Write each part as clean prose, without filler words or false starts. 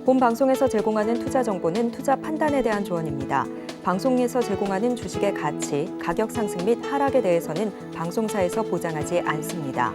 본 방송에서 제공하는 투자 정보는 투자 판단에 대한 조언입니다. 방송에서 제공하는 주식의 가치, 가격 상승 및 하락에 대해서는 방송사에서 보장하지 않습니다.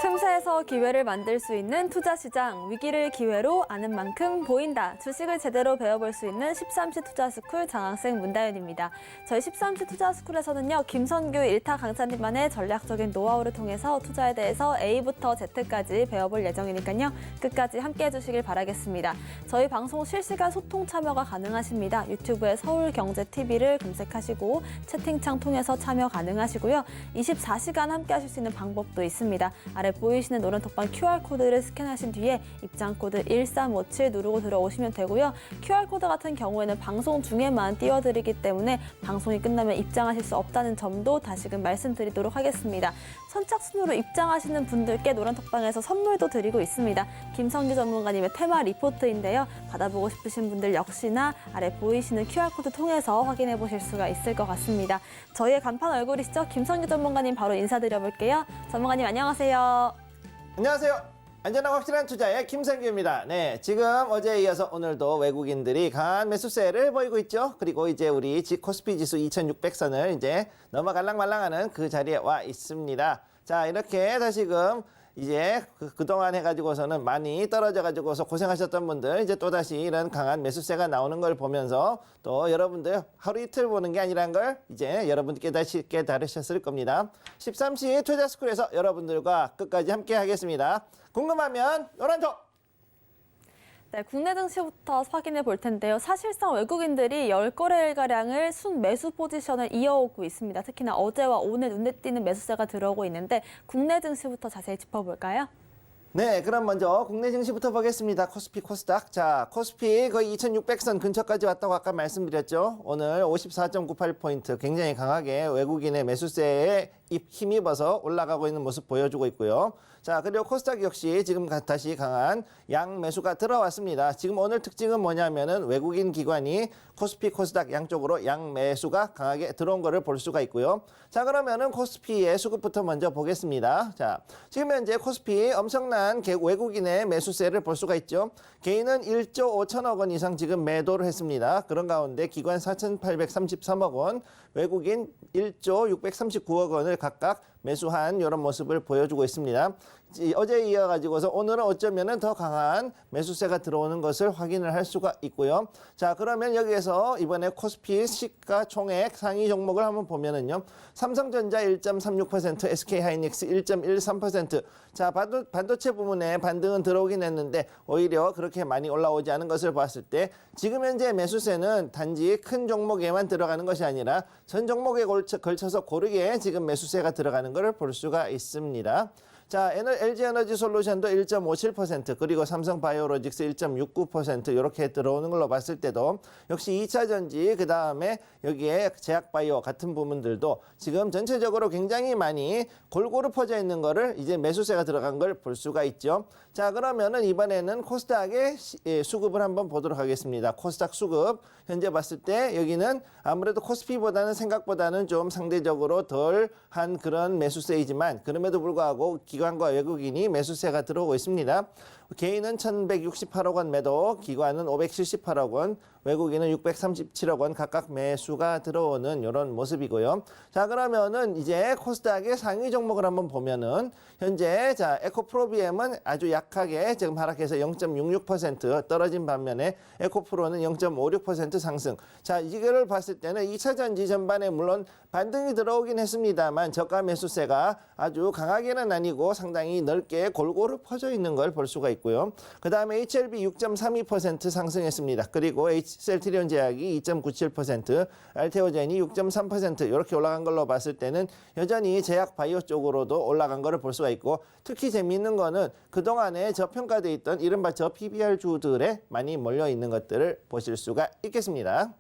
틈새에서 기회를 만들 수 있는 투자시장, 위기를 기회로 아는 만큼 보인다. 주식을 제대로 배워볼 수 있는 13시 투자스쿨 장학생 문다윤입니다. 저희 13시 투자스쿨에서는요, 김선규 일타 강사님만의 전략적인 노하우를 통해서 투자에 대해서 A부터 Z까지 배워볼 예정이니까요, 끝까지 함께해 주시길 바라겠습니다. 저희 방송 실시간 소통 참여가 가능하십니다. 유튜브에 서울경제TV를 검색하시고 채팅창 통해서 참여 가능하시고요. 24시간 함께하실 수 있는 방법도 있습니다. 아래 보이시는 노란톡방 QR코드를 스캔하신 뒤에 입장코드 1357 누르고 들어오시면 되고요. QR코드 같은 경우에는 방송 중에만 띄워드리기 때문에 방송이 끝나면 입장하실 수 없다는 점도 다시금 말씀드리도록 하겠습니다. 선착순으로 입장하시는 분들께 노란톡방에서 선물도 드리고 있습니다. 김성규 전문가님의 테마 리포트인데요. 받아보고 싶으신 분들 역시나 아래 보이시는 QR코드 통해서 확인해 보실 수가 있을 것 같습니다. 저희의 간판 얼굴이시죠? 김성규 전문가님 바로 인사드려 볼게요. 전문가님 안녕하세요. 안녕하세요. 안전하고 확실한 투자의 김성규입니다. 네, 지금 어제에 이어서 오늘도 외국인들이 강한 매수세를 보이고 있죠. 그리고 이제 우리 코스피 지수 2600선을 이제 넘어갈랑말랑하는 그 자리에 와 있습니다. 자, 이렇게 다시금 이제 그동안 해가지고서는 많이 떨어져가지고서 고생하셨던 분들 이제 또다시 이런 강한 매수세가 나오는 걸 보면서 또 여러분들 하루 이틀 보는 게 아니란 걸 이제 여러분들께 다시 깨달으셨을 겁니다. 13시 투자스쿨에서 여러분들과 끝까지 함께 하겠습니다. 궁금하면 노란톡! 네, 국내 증시부터 확인해 볼 텐데요. 사실상 외국인들이 10거래일가량을 순매수 포지션을 이어오고 있습니다. 특히나 어제와 오늘 눈에 띄는 매수세가 들어오고 있는데 국내 증시부터 자세히 짚어볼까요? 네, 그럼 먼저 국내 증시부터 보겠습니다. 코스피, 코스닥. 자, 코스피 거의 2600선 근처까지 왔다고 아까 말씀드렸죠. 오늘 54.98포인트 굉장히 강하게 외국인의 매수세에 힘입어서 올라가고 있는 모습 보여주고 있고요. 자, 그리고 코스닥 역시 지금 다시 강한 양매수가 들어왔습니다. 지금 오늘 특징은 뭐냐면은 외국인 기관이 코스피, 코스닥 양쪽으로 양매수가 강하게 들어온 거를 볼 수가 있고요. 자, 그러면은 코스피의 수급부터 먼저 보겠습니다. 자, 지금 현재 코스피 엄청난 외국인의 매수세를 볼 수가 있죠. 개인은 1조 5천억 원 이상 지금 매도를 했습니다. 그런 가운데 기관 4,833억 원, 외국인 1조 639억 원을 각각 매수한 이런 모습을 보여주고 있습니다. 어제에 이어가지고서 오늘은 어쩌면은 더 강한 매수세가 들어오는 것을 확인을 할 수가 있고요. 자, 그러면 여기에서 이번에 코스피 시가총액 상위 종목을 한번 보면은요. 삼성전자 1.36%, SK하이닉스 1.13%. 자, 반도체 부문에 반등은 들어오긴 했는데 오히려 그렇게 많이 올라오지 않은 것을 봤을 때 지금 현재 매수세는 단지 큰 종목에만 들어가는 것이 아니라 전 종목에 걸쳐서 고르게 지금 매수세가 들어가는 것을 볼 수가 있습니다. 자, LG에너지솔루션도 1.57%, 그리고 삼성바이오로직스 1.69% 이렇게 들어오는 걸로 봤을 때도 역시 2차전지, 그 다음에 여기에 제약바이오 같은 부분들도 지금 전체적으로 굉장히 많이 골고루 퍼져 있는 거를 이제 매수세가 들어간 걸 볼 수가 있죠. 자, 그러면은 이번에는 코스닥의 수급을 한번 보도록 하겠습니다. 코스닥 수급 현재 봤을 때 여기는 아무래도 코스피보다는 생각보다는 좀 상대적으로 덜한 그런 매수세이지만 그럼에도 불구하고 기관과 외국인이 매수세가 들어오고 있습니다. 개인은 1,168억 원 매도, 기관은 578억 원, 외국인은 637억 원 각각 매수가 들어오는 이런 모습이고요. 자, 그러면은 이제 코스닥의 상위 종목을 한번 보면은 현재 자, 에코프로비엠은 아주 약하게 지금 하락해서 0.66% 떨어진 반면에 에코프로는 0.56% 상승. 자, 이거를 봤을 때는 2차전지 전반에 물론 반등이 들어오긴 했습니다만 저가 매수세가 아주 강하게는 아니고 상당히 넓게 골고루 퍼져 있는 걸 볼 수가 있고요. 그 다음에 HLB 6.32% 상승했습니다. 그리고 셀트리온 제약이 2.97%, 알테오젠이 6.3% 이렇게 올라간 걸로 봤을 때는 여전히 제약 바이오 쪽으로도 올라간 거를 볼 수가 있고, 특히 재미있는 거는 그동안에 저평가돼 있던 이른바 저 PBR 주들에 많이 몰려 있는 것들을 보실 수가 있겠습니다.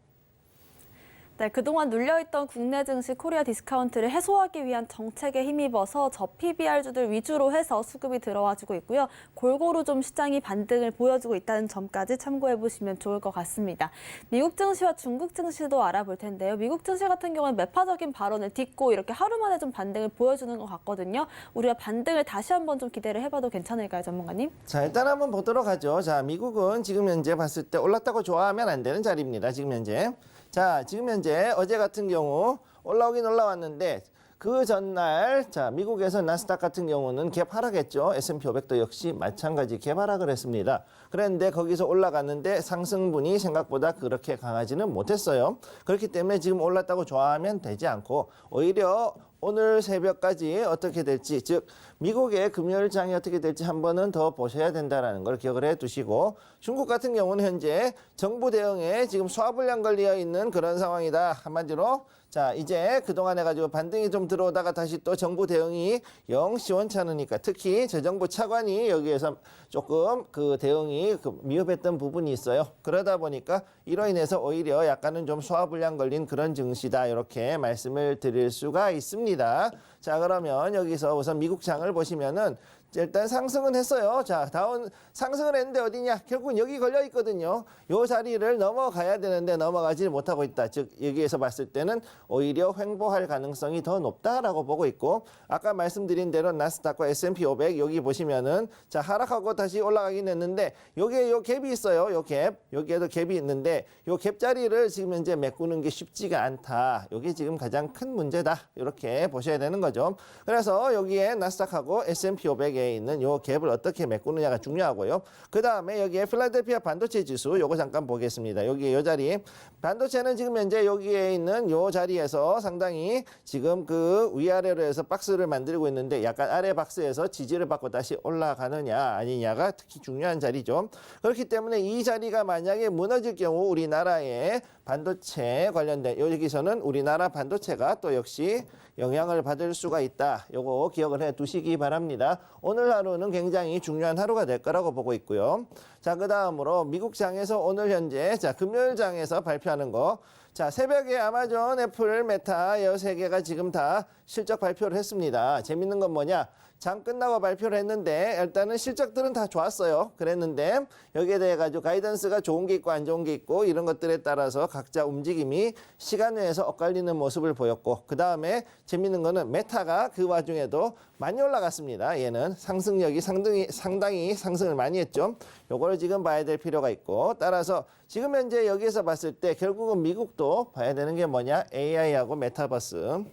네, 그동안 눌려있던 국내 증시 코리아 디스카운트를 해소하기 위한 정책에 힘입어서 저PBR주들 위주로 해서 수급이 들어와주고 있고요. 골고루 좀 시장이 반등을 보여주고 있다는 점까지 참고해보시면 좋을 것 같습니다. 미국 증시와 중국 증시도 알아볼 텐데요. 미국 증시 같은 경우는 매파적인 발언을 딛고 이렇게 하루 만에 좀 반등을 보여주는 것 같거든요. 우리가 반등을 다시 한번 좀 기대를 해봐도 괜찮을까요, 전문가님? 자, 일단 한번 보도록 하죠. 자, 미국은 지금 현재 봤을 때 올랐다고 좋아하면 안 되는 자리입니다. 지금 현재. 자, 지금 현재 어제 같은 경우 올라오긴 올라왔는데 그 전날 자, 미국에서 나스닥 같은 경우는 갭 하락했죠. S&P 500도 역시 마찬가지 갭 하락을 했습니다. 그런데 거기서 올라갔는데 상승분이 생각보다 그렇게 강하지는 못했어요. 그렇기 때문에 지금 올랐다고 좋아하면 되지 않고 오히려 오늘 새벽까지 어떻게 될지, 즉 미국의 금요일장이 어떻게 될지 한 번은 더 보셔야 된다는 걸 기억을 해두시고, 중국 같은 경우는 현재 정부 대응에 지금 수화불량 걸려 있는 그런 상황이다. 한마디로 자, 이제 그동안 해가지고 반등이 좀 들어오다가 다시 또 정부 대응이 영 시원찮으니까, 특히 재정부 차관이 여기에서 조금 그 대응이 미흡했던 부분이 있어요. 그러다 보니까 이로 인해서 오히려 약간은 좀 소화불량 걸린 그런 증시다, 이렇게 말씀을 드릴 수가 있습니다. 자, 그러면 여기서 우선 미국 장을 보시면은 일단 상승은 했어요. 자, 다운 상승을 했는데 어디냐? 결국은 여기 걸려 있거든요. 요 자리를 넘어가야 되는데 넘어가지 못하고 있다. 즉 여기에서 봤을 때는 오히려 횡보할 가능성이 더 높다라고 보고 있고, 아까 말씀드린 대로 나스닥과 S&P 500 여기 보시면은 자, 하락하고 다시 올라가긴 했는데 여기에 요 갭이 있어요. 요 갭. 여기에도 갭이 있는데 요 갭 자리를 지금 현재 메꾸는 게 쉽지가 않다. 이게 지금 가장 큰 문제다. 이렇게 보셔야 되는 거죠. 그래서 여기에 나스닥하고 S&P 500에 있는 요 갭을 어떻게 메꾸느냐가 중요하고요. 그 다음에 여기에 필라델피아 반도체 지수 요거 잠깐 보겠습니다. 여기 요 자리 반도체는 지금 현재 여기에 있는 요 자리에서 상당히 지금 그 위아래로 해서 박스를 만들고 있는데 약간 아래 박스에서 지지를 받고 다시 올라가느냐 아니냐가 특히 중요한 자리죠. 그렇기 때문에 이 자리가 만약에 무너질 경우 우리나라의 반도체 관련된 여기서는 우리나라 반도체가 또 역시 영향을 받을 수가 있다. 요거 기억을 해 두시기 바랍니다. 오늘 하루는 굉장히 중요한 하루가 될 거라고 보고 있고요. 자, 그 다음으로 미국 장에서 오늘 현재 자, 금요일 장에서 발표하는 거. 자, 새벽에 아마존, 애플, 메타 이 세 개가 지금 다 실적 발표를 했습니다. 재밌는 건 뭐냐? 장 끝나고 발표를 했는데 일단은 실적들은 다 좋았어요. 그랬는데 여기에 대해 가지고 가이던스가 좋은 게 있고 안 좋은 게 있고 이런 것들에 따라서 각자 움직임이 시간 내에서 엇갈리는 모습을 보였고, 그 다음에 재밌는 거는 메타가 그 와중에도 많이 올라갔습니다. 얘는 상승력이 상당히 상승을 많이 했죠. 요거를 지금 봐야 될 필요가 있고, 따라서 지금 현재 여기에서 봤을 때 결국은 미국도 봐야 되는 게 뭐냐? AI하고 메타버스.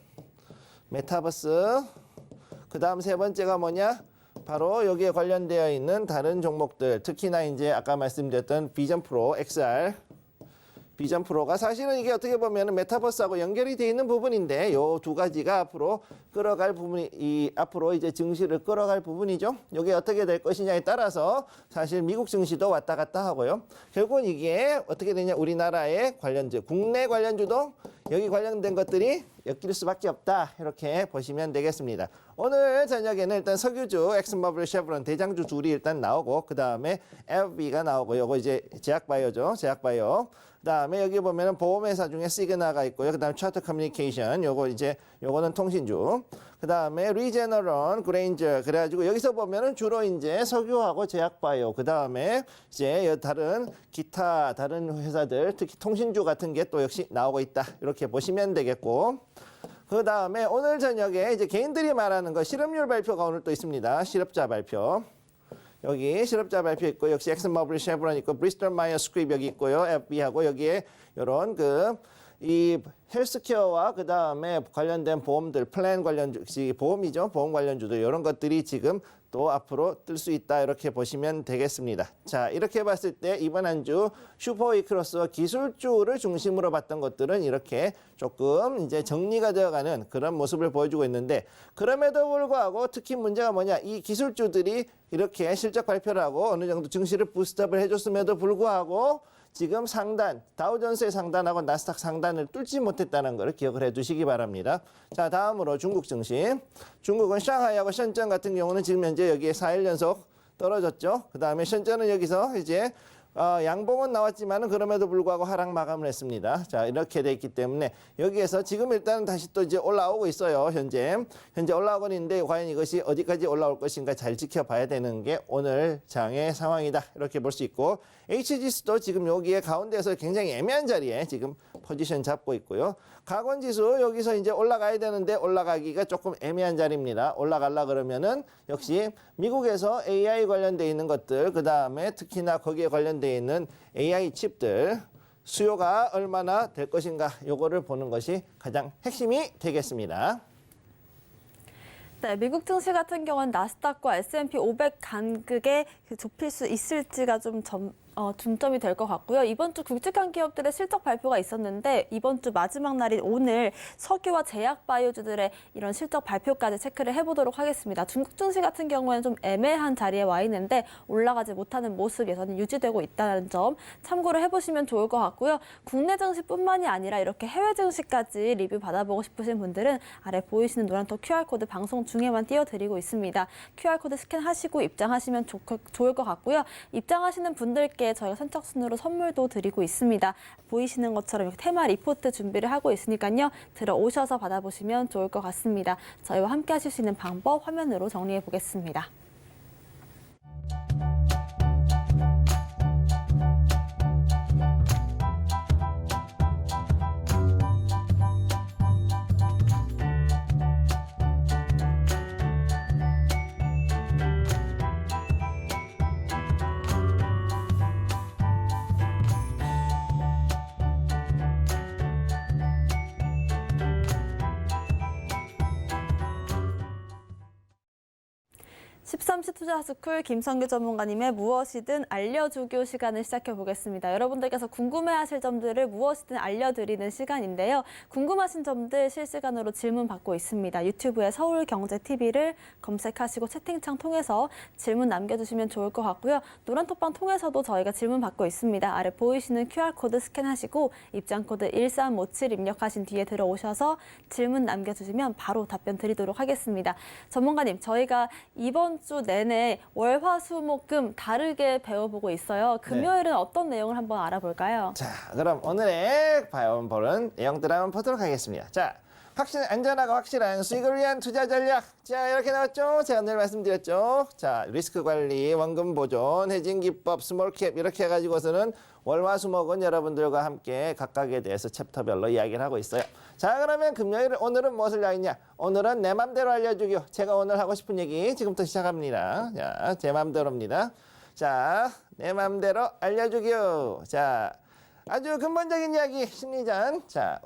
그 다음 세 번째가 뭐냐? 바로 여기에 관련되어 있는 다른 종목들, 특히나 이제 아까 말씀드렸던 비전 프로, XR, 비전 프로가 사실은 이게 어떻게 보면 메타버스하고 연결이 되어 있는 부분인데 요 두 가지가 앞으로 끌어갈 부분이 앞으로 이제 증시를 끌어갈 부분이죠. 이게 어떻게 될 것이냐에 따라서 사실 미국 증시도 왔다 갔다 하고요. 결국은 이게 어떻게 되냐? 우리나라의 관련주, 국내 관련주도 여기 관련된 것들이 엮일 수밖에 없다. 이렇게 보시면 되겠습니다. 오늘 저녁에는 일단 석유주, 엑슨모빌, 쉐브론 대장주 둘이 일단 나오고, 그 다음에 FB가 나오고, 요거 이제 제약바이오죠. 제약바이오. 그 다음에 여기 보면은 보험회사 중에 시그나가 있고요. 그 다음에 차트 커뮤니케이션, 요거는 통신주. 그 다음에 리제너런, 그레인저. 그래가지고 여기서 보면은 주로 이제 석유하고 제약바이오. 그 다음에 이제 기타 다른 회사들, 특히 통신주 같은 게 또 역시 나오고 있다. 이렇게 보시면 되겠고. 그 다음에 오늘 저녁에 이제 개인들이 말하는 거 실업률 발표가 오늘 또 있습니다. 실업자 발표. 여기 실업자 발표 있고, 역시 엑슨모빌, 쉐브론 있고, 브리스톨 마이어 스크립 여기 있고요. FB하고 여기에 요런 이 헬스케어와 그 다음에 관련된 보험들, 플랜 관련주, 보험이죠. 보험 관련주들, 이런 것들이 지금 또 앞으로 뜰 수 있다. 이렇게 보시면 되겠습니다. 자, 이렇게 봤을 때 이번 한 주 슈퍼위크로서 기술주를 중심으로 봤던 것들은 이렇게 조금 이제 정리가 되어가는 그런 모습을 보여주고 있는데, 그럼에도 불구하고 특히 문제가 뭐냐? 이 기술주들이 이렇게 실적 발표를 하고 어느 정도 증시를 부스트업을 해줬음에도 불구하고 지금 상단, 다우존스의 상단하고 나스닥 상단을 뚫지 못했다는 걸 기억을 해두시기 바랍니다. 자, 다음으로 중국 증시. 중국은 샹하이하고 션전 같은 경우는 지금 현재 여기에 4일 연속 떨어졌죠. 그 다음에 션전은 여기서 이제 양봉은 나왔지만은 그럼에도 불구하고 하락 마감을 했습니다. 자, 이렇게 돼 있기 때문에 여기에서 지금 일단은 다시 또 이제 올라오고 있어요. 현재 올라오고 있는데 과연 이것이 어디까지 올라올 것인가 잘 지켜봐야 되는 게 오늘 장의 상황이다. 이렇게 볼 수 있고 HG수도 지금 여기에 가운데에서 굉장히 애매한 자리에 지금 포지션 잡고 있고요. 가건지수 여기서 이제 올라가야 되는데 올라가기가 조금 애매한 자리입니다. 올라가려 그러면은 역시 미국에서 AI 관련돼 있는 것들, 그 다음에 특히나 거기에 관련돼 있는 AI 칩들 수요가 얼마나 될 것인가 요거를 보는 것이 가장 핵심이 되겠습니다. 네, 미국 증시 같은 경우는 나스닥과 S&P 500 간극에 좁힐 수 있을지가 좀 중점이 될 것 같고요. 이번 주 굵직한 기업들의 실적 발표가 있었는데 이번 주 마지막 날인 오늘 석유와 제약 바이오주들의 이런 실적 발표까지 체크를 해보도록 하겠습니다. 중국 증시 같은 경우에는 좀 애매한 자리에 와 있는데 올라가지 못하는 모습 여전히 유지되고 있다는 점 참고를 해보시면 좋을 것 같고요. 국내 증시뿐만이 아니라 이렇게 해외 증시까지 리뷰 받아보고 싶으신 분들은 아래 보이시는 노란톡 QR코드 방송 중에만 띄워드리고 있습니다. QR코드 스캔하시고 입장하시면 좋을 것 같고요. 입장하시는 분들께 저희가 선착순으로 선물도 드리고 있습니다. 보이시는 것처럼 이렇게 테마 리포트 준비를 하고 있으니까요. 들어오셔서 받아보시면 좋을 것 같습니다. 저희와 함께 하실 수 있는 방법 화면으로 정리해 보겠습니다. 십삼시 투자스쿨 김성규 전문가님의 무엇이든 알려주교 시간을 시작해 보겠습니다. 여러분들께서 궁금해하실 점들을 무엇이든 알려드리는 시간인데요. 궁금하신 점들 실시간으로 질문 받고 있습니다. 유튜브에 서울경제TV를 검색하시고 채팅창 통해서 질문 남겨주시면 좋을 것 같고요. 노란톡방 통해서도 저희가 질문 받고 있습니다. 아래 보이시는 QR코드 스캔하시고 입장코드 1357 입력하신 뒤에 들어오셔서 질문 남겨주시면 바로 답변 드리도록 하겠습니다. 전문가님, 저희가 이번 주 내내 월, 화, 수, 목, 금 다르게 배워보고 있어요. 금요일은 어떤 내용을 한번 알아볼까요? 자, 그럼 오늘의 배워보는 내용들 한번 보도록 하겠습니다. 자, 안전하고 확실한 수익을 위한 투자 전략. 자, 이렇게 나왔죠? 제가 늘 말씀드렸죠? 자, 리스크 관리, 원금 보존, 해징 기법, 스몰캡 이렇게 해가지고서는 월화수목은 여러분들과 함께 각각에 대해서 챕터별로 이야기를 하고 있어요. 자, 그러면 금요일 오늘은 무엇을 하겠냐? 오늘은 내 맘대로 알려주기요. 제가 오늘 하고 싶은 얘기 지금부터 시작합니다. 자, 제 맘대로입니다. 자, 내 맘대로 알려주기요. 자, 아주 근본적인 이야기, 심리전. 자,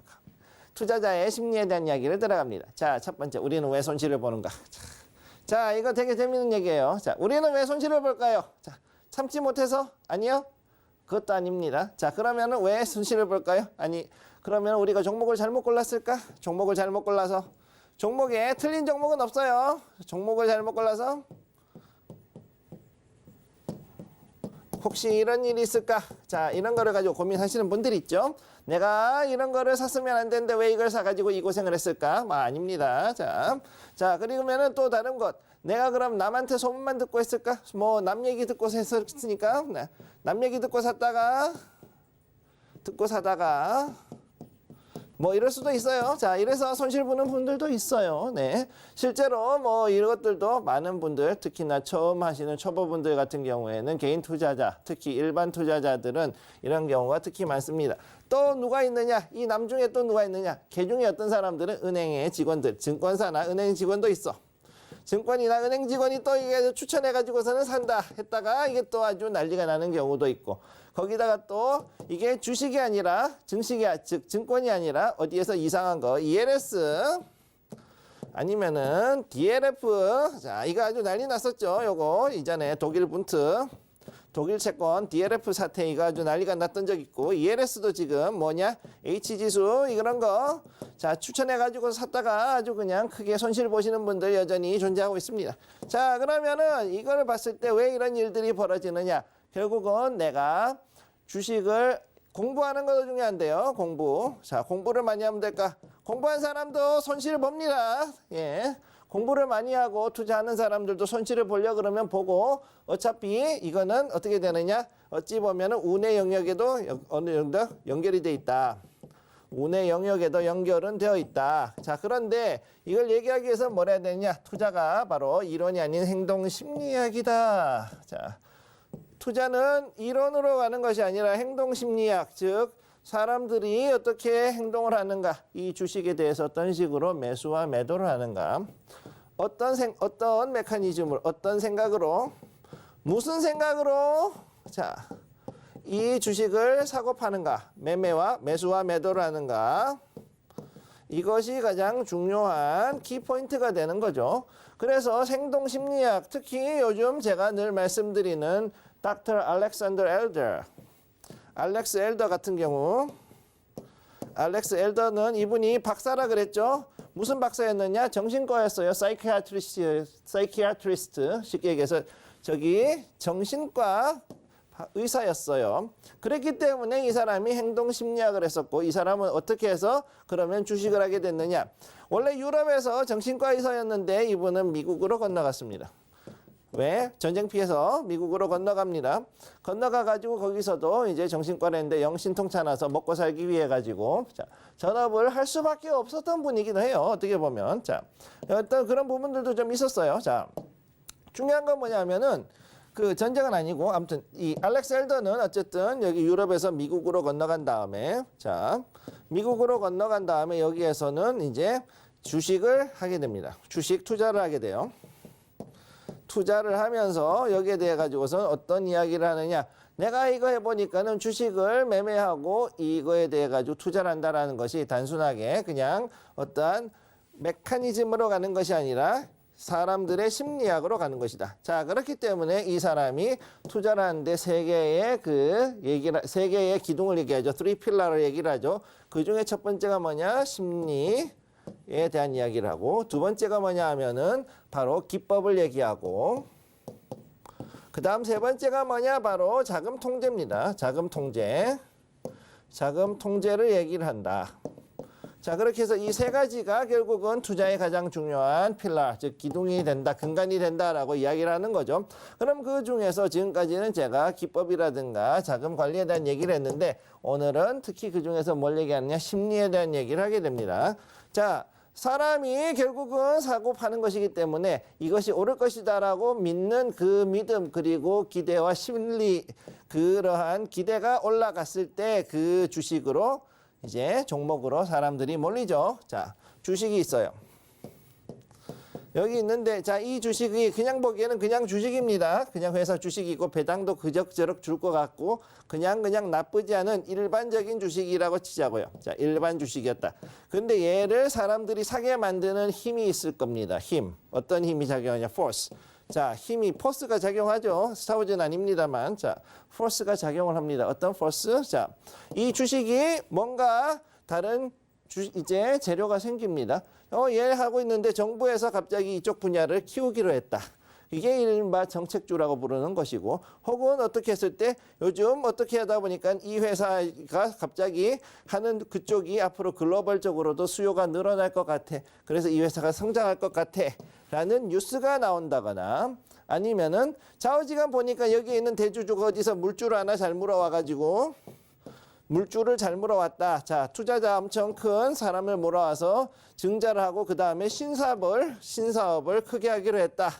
투자자의 심리에 대한 이야기를 들어갑니다. 자, 첫 번째, 우리는 왜 손실을 보는가? 자, 이거 되게 재밌는 얘기예요. 자, 우리는 왜 손실을 볼까요? 자, 참지 못해서? 아니요. 그것도 아닙니다. 자, 그러면은 왜 손실을 볼까요? 아니, 그러면 우리가 종목을 잘못 골랐을까? 종목을 잘못 골라서. 종목에 틀린 종목은 없어요. 종목을 잘못 골라서. 혹시 이런 일이 있을까? 자, 이런 거를 가지고 고민하시는 분들이 있죠. 내가 이런 거를 샀으면 안 되는데 왜 이걸 사가지고 이 고생을 했을까? 아닙니다. 자, 그리고면은 또 다른 것. 내가 그럼 남한테 소문만 듣고 했을까? 뭐 남 얘기 듣고 했으니까 남 얘기 듣고 사다가 뭐 이럴 수도 있어요. 자, 이래서 손실 보는 분들도 있어요. 네. 실제로 뭐 이런 것들도 많은 분들, 특히나 처음 하시는 초보분들 같은 경우에는 개인 투자자, 특히 일반 투자자들은 이런 경우가 특히 많습니다. 또 누가 있느냐? 이 남 중에 또 누가 있느냐? 개 중에 어떤 사람들은 은행의 직원들, 증권사나 은행 직원도 있어. 증권이나 은행 직원이 또 이게 추천해가지고서는 산다 했다가 이게 또 아주 난리가 나는 경우도 있고, 거기다가 또 이게 주식이 아니라 즉 증권이 아니라 어디에서 이상한 거 ELS 아니면은 DLF. 자, 이거 아주 난리 났었죠. 요거 이전에 독일 분트, 독일 채권 DLF 사태 이거 아주 난리가 났던 적 있고, ELS도 지금 뭐냐? H지수 이런 거 자, 추천해가지고 샀다가 아주 그냥 크게 손실 보시는 분들 여전히 존재하고 있습니다. 자, 그러면은 이걸 봤을 때 왜 이런 일들이 벌어지느냐? 결국은 내가 주식을 공부하는 것도 중요한데요. 공부. 자, 공부를 많이 하면 될까? 공부한 사람도 손실 봅니다. 예. 공부를 많이 하고 투자하는 사람들도 손실을 보려고 그러면 보고 어차피 이거는 어떻게 되느냐? 어찌 보면 운의 영역에도 어느 정도 연결이 돼 있다. 운의 영역에도 연결은 되어 있다. 자, 그런데 이걸 얘기하기 위해서 뭐라 해야 되느냐? 투자가 바로 이론이 아닌 행동 심리학이다. 자, 투자는 이론으로 가는 것이 아니라 행동 심리학, 즉 사람들이 어떻게 행동을 하는가, 이 주식에 대해서 어떤 식으로 매수와 매도를 하는가, 어떤 메커니즘을, 어떤 생각으로, 무슨 생각으로, 자, 이 주식을 사고 파는가, 매수와 매도를 하는가, 이것이 가장 중요한 키포인트가 되는 거죠. 그래서 행동 심리학, 특히 요즘 제가 늘 말씀드리는 닥터 알렉스 엘더 같은 경우, 알렉스 엘더는 이분이 박사라 그랬죠. 무슨 박사였느냐? 정신과였어요. 사이키아트리스트, 쉽게 얘기해서 저기 정신과 의사였어요. 그랬기 때문에 이 사람이 행동 심리학을 했었고, 이 사람은 어떻게 해서 그러면 주식을 하게 됐느냐? 원래 유럽에서 정신과 의사였는데 이분은 미국으로 건너갔습니다. 왜? 전쟁 피해서 미국으로 건너갑니다. 건너가가지고 거기서도 이제 정신과를 했는데 영신통찮아서 먹고 살기 위해 가지고 자, 전업을 할 수밖에 없었던 분이기도 해요. 어떻게 보면. 자, 어떤 그런 부분들도 좀 있었어요. 자, 중요한 건 뭐냐면은 그 전쟁은 아니고 아무튼 이 알렉스 엘더는 어쨌든 여기 유럽에서 미국으로 건너간 다음에 자, 미국으로 건너간 다음에 여기에서는 이제 주식을 하게 됩니다. 주식 투자를 하게 돼요. 투자를 하면서 여기에 대해 가지고서 어떤 이야기를 하느냐. 내가 이거 해보니까는 주식을 매매하고 이거에 대해 가지고 투자를 한다라는 것이 단순하게 그냥 어떠한 메커니즘으로 가는 것이 아니라 사람들의 심리학으로 가는 것이다. 자, 그렇기 때문에 이 사람이 투자를 하는데 세 개의 기둥을 얘기하죠. 3필러를 얘기를 하죠. 그 중에 첫 번째가 뭐냐? 심리에 대한 이야기를 하고, 두 번째가 뭐냐 하면은 바로 기법을 얘기하고, 그 다음 세 번째가 뭐냐? 바로 자금 통제입니다. 자금 통제를 얘기를 한다. 자, 그렇게 해서 이 세 가지가 결국은 투자의 가장 중요한 필러, 즉 기둥이 된다, 근간이 된다라고 이야기를 하는 거죠. 그럼 그 중에서 지금까지는 제가 기법이라든가 자금 관리에 대한 얘기를 했는데, 오늘은 특히 그 중에서 뭘 얘기하느냐? 심리에 대한 얘기를 하게 됩니다. 자, 사람이 결국은 사고 파는 것이기 때문에 이것이 옳을 것이다라고 믿는 그 믿음, 그리고 기대와 심리, 그러한 기대가 올라갔을 때 그 주식으로 이제 종목으로 사람들이 몰리죠. 자, 주식이 있어요. 여기 있는데, 자, 이 주식이 그냥 보기에는 그냥 주식입니다. 그냥 회사 주식이고 배당도 그럭저럭 줄 것 같고 그냥 나쁘지 않은 일반적인 주식이라고 치자고요. 자, 일반 주식이었다. 근데 얘를 사람들이 사게 만드는 힘이 있을 겁니다. 힘. 어떤 힘이 작용하냐? force. 자, 힘이 포스가 작용하죠. 스타워즈는 아닙니다만, 자, 포스가 작용을 합니다. 어떤 포스? 자, 이 주식이 뭔가 다른 이제 재료가 생깁니다. 얘 하고 있는데 정부에서 갑자기 이쪽 분야를 키우기로 했다. 이게 이른바 정책주라고 부르는 것이고, 혹은 어떻게 했을 때 요즘 어떻게 하다 보니까 이 회사가 갑자기 하는 그쪽이 앞으로 글로벌적으로도 수요가 늘어날 것 같아. 그래서 이 회사가 성장할 것 같아. 라는 뉴스가 나온다거나, 아니면은 좌우지간 보니까 여기 있는 대주주가 어디서 물줄을 하나 잘 물어와가지고 물줄을 잘 물어왔다. 자, 투자자 엄청 큰 사람을 몰아와서 증자를 하고 그 다음에 신사업을 크게 하기로 했다.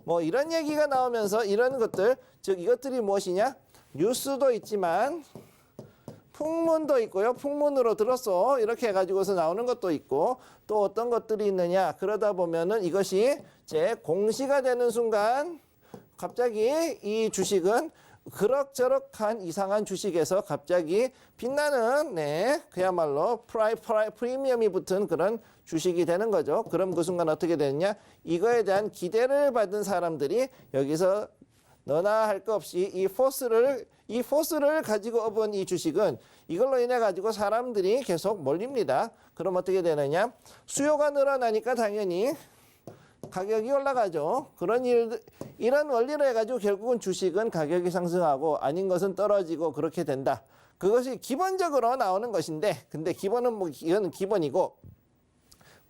뭐 이런 얘기가 나오면서 이런 것들, 즉 이것들이 무엇이냐? 뉴스도 있지만 풍문도 있고요. 풍문으로 들었어. 이렇게 해가지고서 나오는 것도 있고, 또 어떤 것들이 있느냐? 그러다 보면은 이것이 제 공시가 되는 순간 갑자기 이 주식은 그럭저럭한 이상한 주식에서 갑자기 빛나는, 그야말로 프리미엄이 붙은 그런 주식이 되는 거죠. 그럼 그 순간 어떻게 되느냐? 이거에 대한 기대를 받은 사람들이 여기서 너나 할 것 없이 이 포스를 가지고 업은 이 주식은 이걸로 인해 가지고 사람들이 계속 몰립니다. 그럼 어떻게 되느냐? 수요가 늘어나니까 당연히 가격이 올라가죠. 이런 원리로 해가지고 결국은 주식은 가격이 상승하고 아닌 것은 떨어지고 그렇게 된다. 그것이 기본적으로 나오는 것인데, 근데 기본은 이거는 기본이고,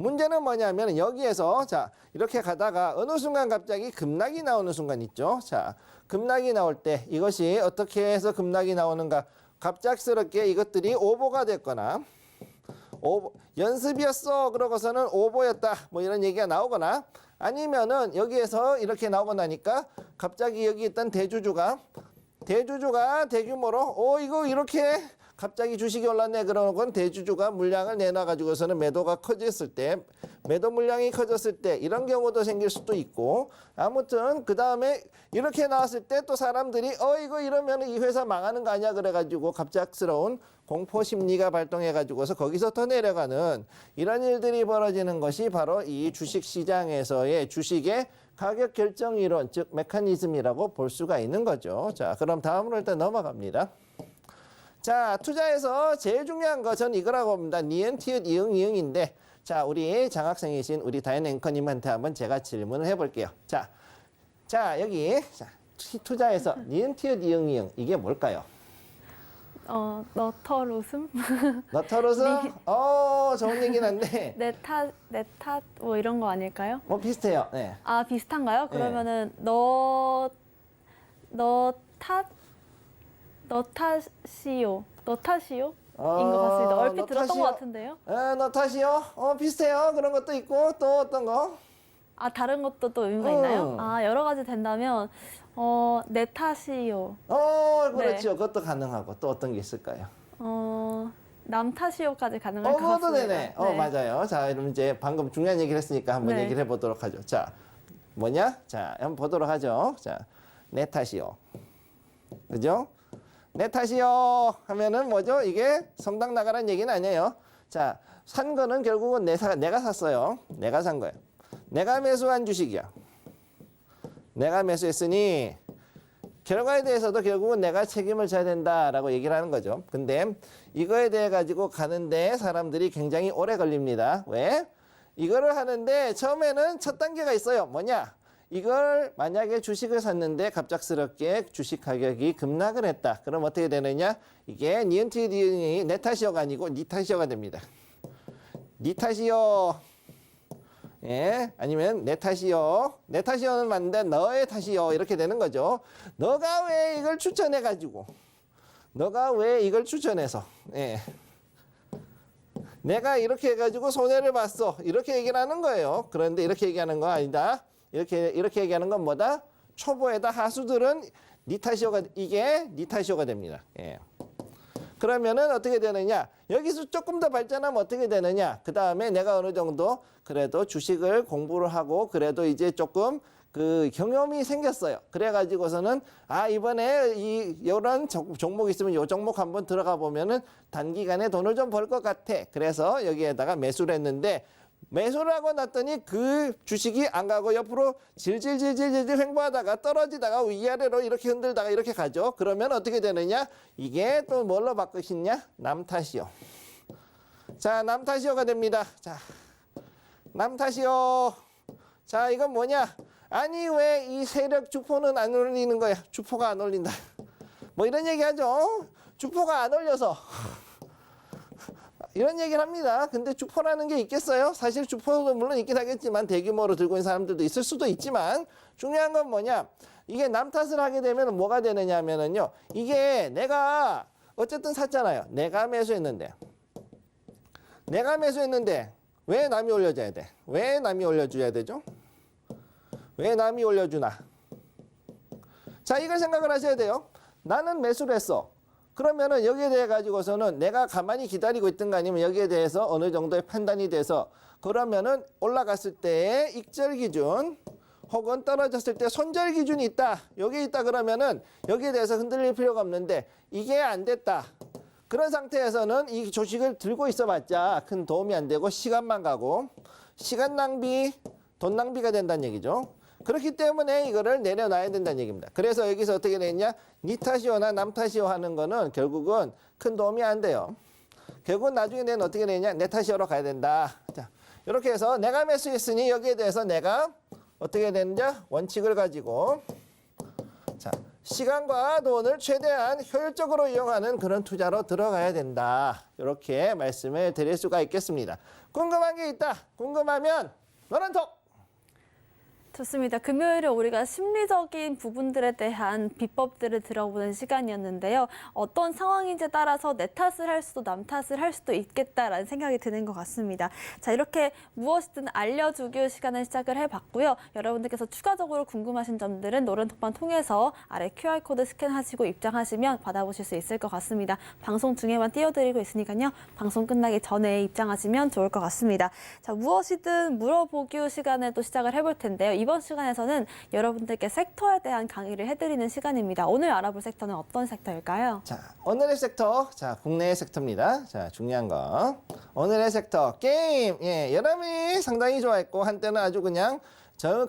문제는 뭐냐면 여기에서 자 이렇게 가다가 어느 순간 갑자기 급락이 나오는 순간 있죠. 자 급락이 나올 때 이것이 어떻게 해서 급락이 나오는가. 갑작스럽게 이것들이 오보가 됐거나 연습이었어 그러고서는 오보였다 뭐 이런 얘기가 나오거나 아니면은 여기에서 이렇게 나오고 나니까 갑자기 여기 있던 대주주가 대규모로 이거 이렇게 갑자기 주식이 올랐네 그러는 건 대주주가 물량을 내놔 가지고서는 매도가 커졌을 때 매도 물량이 커졌을 때 이런 경우도 생길 수도 있고 아무튼 그 다음에 이렇게 나왔을 때 또 사람들이 이거 이러면 이 회사 망하는 거 아니야 그래가지고 갑작스러운 공포 심리가 발동해 가지고서 거기서 더 내려가는 이런 일들이 벌어지는 것이 바로 이 주식 시장에서의 주식의 가격 결정 이론 즉 메커니즘이라고 볼 수가 있는 거죠. 자 그럼 다음으로 일단 넘어갑니다. 자, 투자에서 제일 중요한 거 전 이거라고 봅니다. 니은, 티읕, 이응, 이응인데 자, 우리 장학생이신 우리 다현 앵커님한테 한번 제가 질문을 해볼게요. 자 여기 투자에서 니은, 티읕, 이응, 이응 이게 뭘까요? 너털 웃음? 너털웃음? 좋은 얘기는 한데 내 탓 뭐 이런 거 아닐까요? 뭐 비슷해요. 네. 아, 비슷한가요? 그러면은 너 탓이요. 너 탓이요? 인 것 같습니다. 얼핏 너 들었던 탓이요? 것 같은데요? 너 탓이요? 비슷해요. 그런 것도 있고 또 어떤 거? 아, 다른 것도 또 의미가 있나요? 아, 여러 가지 된다면 내 탓이요. 그렇죠. 그것도 가능하고 또 어떤 게 있을까요? 남 탓이요까지 가능할 것 그것도 같습니다. 되네. 맞아요. 자, 그럼 이제 방금 중요한 얘기를 했으니까 한번 네. 얘기를 해보도록 하죠. 자, 뭐냐? 자, 한번 보도록 하죠. 자, 내 탓이요. 그죠? 내 탓이요 하면은 뭐죠? 이게 성당 나가라는 얘기는 아니에요. 자, 산 거는 결국은 내가 샀어요. 내가 산 거예요. 내가 매수한 주식이야. 내가 매수했으니 결과에 대해서도 결국은 내가 책임을 져야 된다라고 얘기를 하는 거죠. 근데 이거에 대해 가지고 가는데 사람들이 굉장히 오래 걸립니다. 왜? 이거를 하는데 처음에는 첫 단계가 있어요. 뭐냐? 이걸 만약에 주식을 샀는데 갑작스럽게 주식 가격이 급락을 했다. 그럼 어떻게 되느냐? 이게 니은티 니은이 내 탓이요가 아니고 니 탓이요가 됩니다. 니 탓이요. 예, 아니면 내 탓이요. 내 탓이요는 맞는데 너의 탓이요. 이렇게 되는 거죠. 너가 왜 이걸 추천해가지고 너가 왜 이걸 추천해서 예. 내가 이렇게 해가지고 손해를 봤어. 이렇게 얘기를 하는 거예요. 그런데 이렇게 얘기하는 거 아니다. 이렇게 얘기하는 건 뭐다? 초보에다 하수들은 니 탓이요가 이게 니 탓이요가 됩니다. 예. 그러면은 어떻게 되느냐? 여기서 조금 더 발전하면 어떻게 되느냐? 그 다음에 내가 어느 정도 그래도 주식을 공부를 하고 그래도 이제 조금 그 경험이 생겼어요. 그래가지고서는 이번에 이런 종목 있으면 요 종목 한번 들어가 보면은 단기간에 돈을 좀 벌 것 같아. 그래서 여기에다가 매수를 했는데 매수를 하고 났더니 그 주식이 안 가고 옆으로 질질질질 횡보하다가 떨어지다가 위아래로 이렇게 흔들다가 이렇게 가죠. 그러면 어떻게 되느냐? 이게 또 뭘로 바꾸시냐? 남 탓이요. 자, 남 탓이요가 됩니다. 자, 남 탓이요. 자, 이건 뭐냐? 아니 왜 이 세력 주포는 안 올리는 거야? 주포가 안 올린다. 뭐 이런 얘기 하죠. 주포가 안 올려서. 이런 얘기를 합니다. 근데 주포라는 게 있겠어요? 사실 주포도 물론 있긴 하겠지만 대규모로 들고 있는 사람들도 있을 수도 있지만 중요한 건 뭐냐? 이게 남 탓을 하게 되면 뭐가 되느냐 하면은요. 이게 내가 어쨌든 샀잖아요. 내가 매수했는데 왜 남이 올려줘야 돼? 왜 남이 올려줘야 되죠? 왜 남이 올려주나? 자, 이걸 생각을 하셔야 돼요. 나는 매수를 했어. 그러면은 여기에 대해 가지고서는 내가 가만히 기다리고 있든가 아니면 여기에 대해서 어느 정도의 판단이 돼서 그러면은 올라갔을 때의 익절 기준 혹은 떨어졌을 때 손절 기준이 있다. 여기 있다 그러면은 여기에 대해서 흔들릴 필요가 없는데 이게 안 됐다. 그런 상태에서는 이 주식을 들고 있어봤자 큰 도움이 안 되고 시간만 가고 시간 낭비, 돈 낭비가 된다는 얘기죠. 그렇기 때문에 이거를 내려놔야 된다는 얘기입니다. 그래서 여기서 어떻게 되냐? 니 탓이요나 남 탓이요 하는 거는 결국은 큰 도움이 안 돼요. 결국은 나중에 내는 어떻게 되냐? 내 탓이요로 가야 된다. 자, 이렇게 해서 내가 매수했으니 여기에 대해서 내가 어떻게 되느냐? 원칙을 가지고 자, 시간과 돈을 최대한 효율적으로 이용하는 그런 투자로 들어가야 된다. 이렇게 말씀을 드릴 수가 있겠습니다. 궁금한 게 있다. 궁금하면 노란톡. 좋습니다. 금요일에 우리가 심리적인 부분들에 대한 비법들을 들어보는 시간이었는데요. 어떤 상황인지에 따라서 내 탓을 할 수도 남 탓을 할 수도 있겠다라는 생각이 드는 것 같습니다. 자, 이렇게 무엇이든 알려주기 시간을 시작을 해봤고요. 여러분들께서 추가적으로 궁금하신 점들은 노란톡방 통해서 아래 QR코드 스캔하시고 입장하시면 받아보실 수 있을 것 같습니다. 방송 중에만 띄워드리고 있으니까요. 방송 끝나기 전에 입장하시면 좋을 것 같습니다. 자, 무엇이든 물어보기 시간을 또 시작을 해볼 텐데요. 이번 시간에서는 여러분들께 섹터에 대한 강의를 해드리는 시간입니다. 오늘 알아볼 섹터는 어떤 섹터일까요? 자, 오늘의 섹터. 자, 국내의 섹터입니다. 자, 중요한 거. 오늘의 섹터. 게임. 예, 여러분이 상당히 좋아했고, 한때는 아주 그냥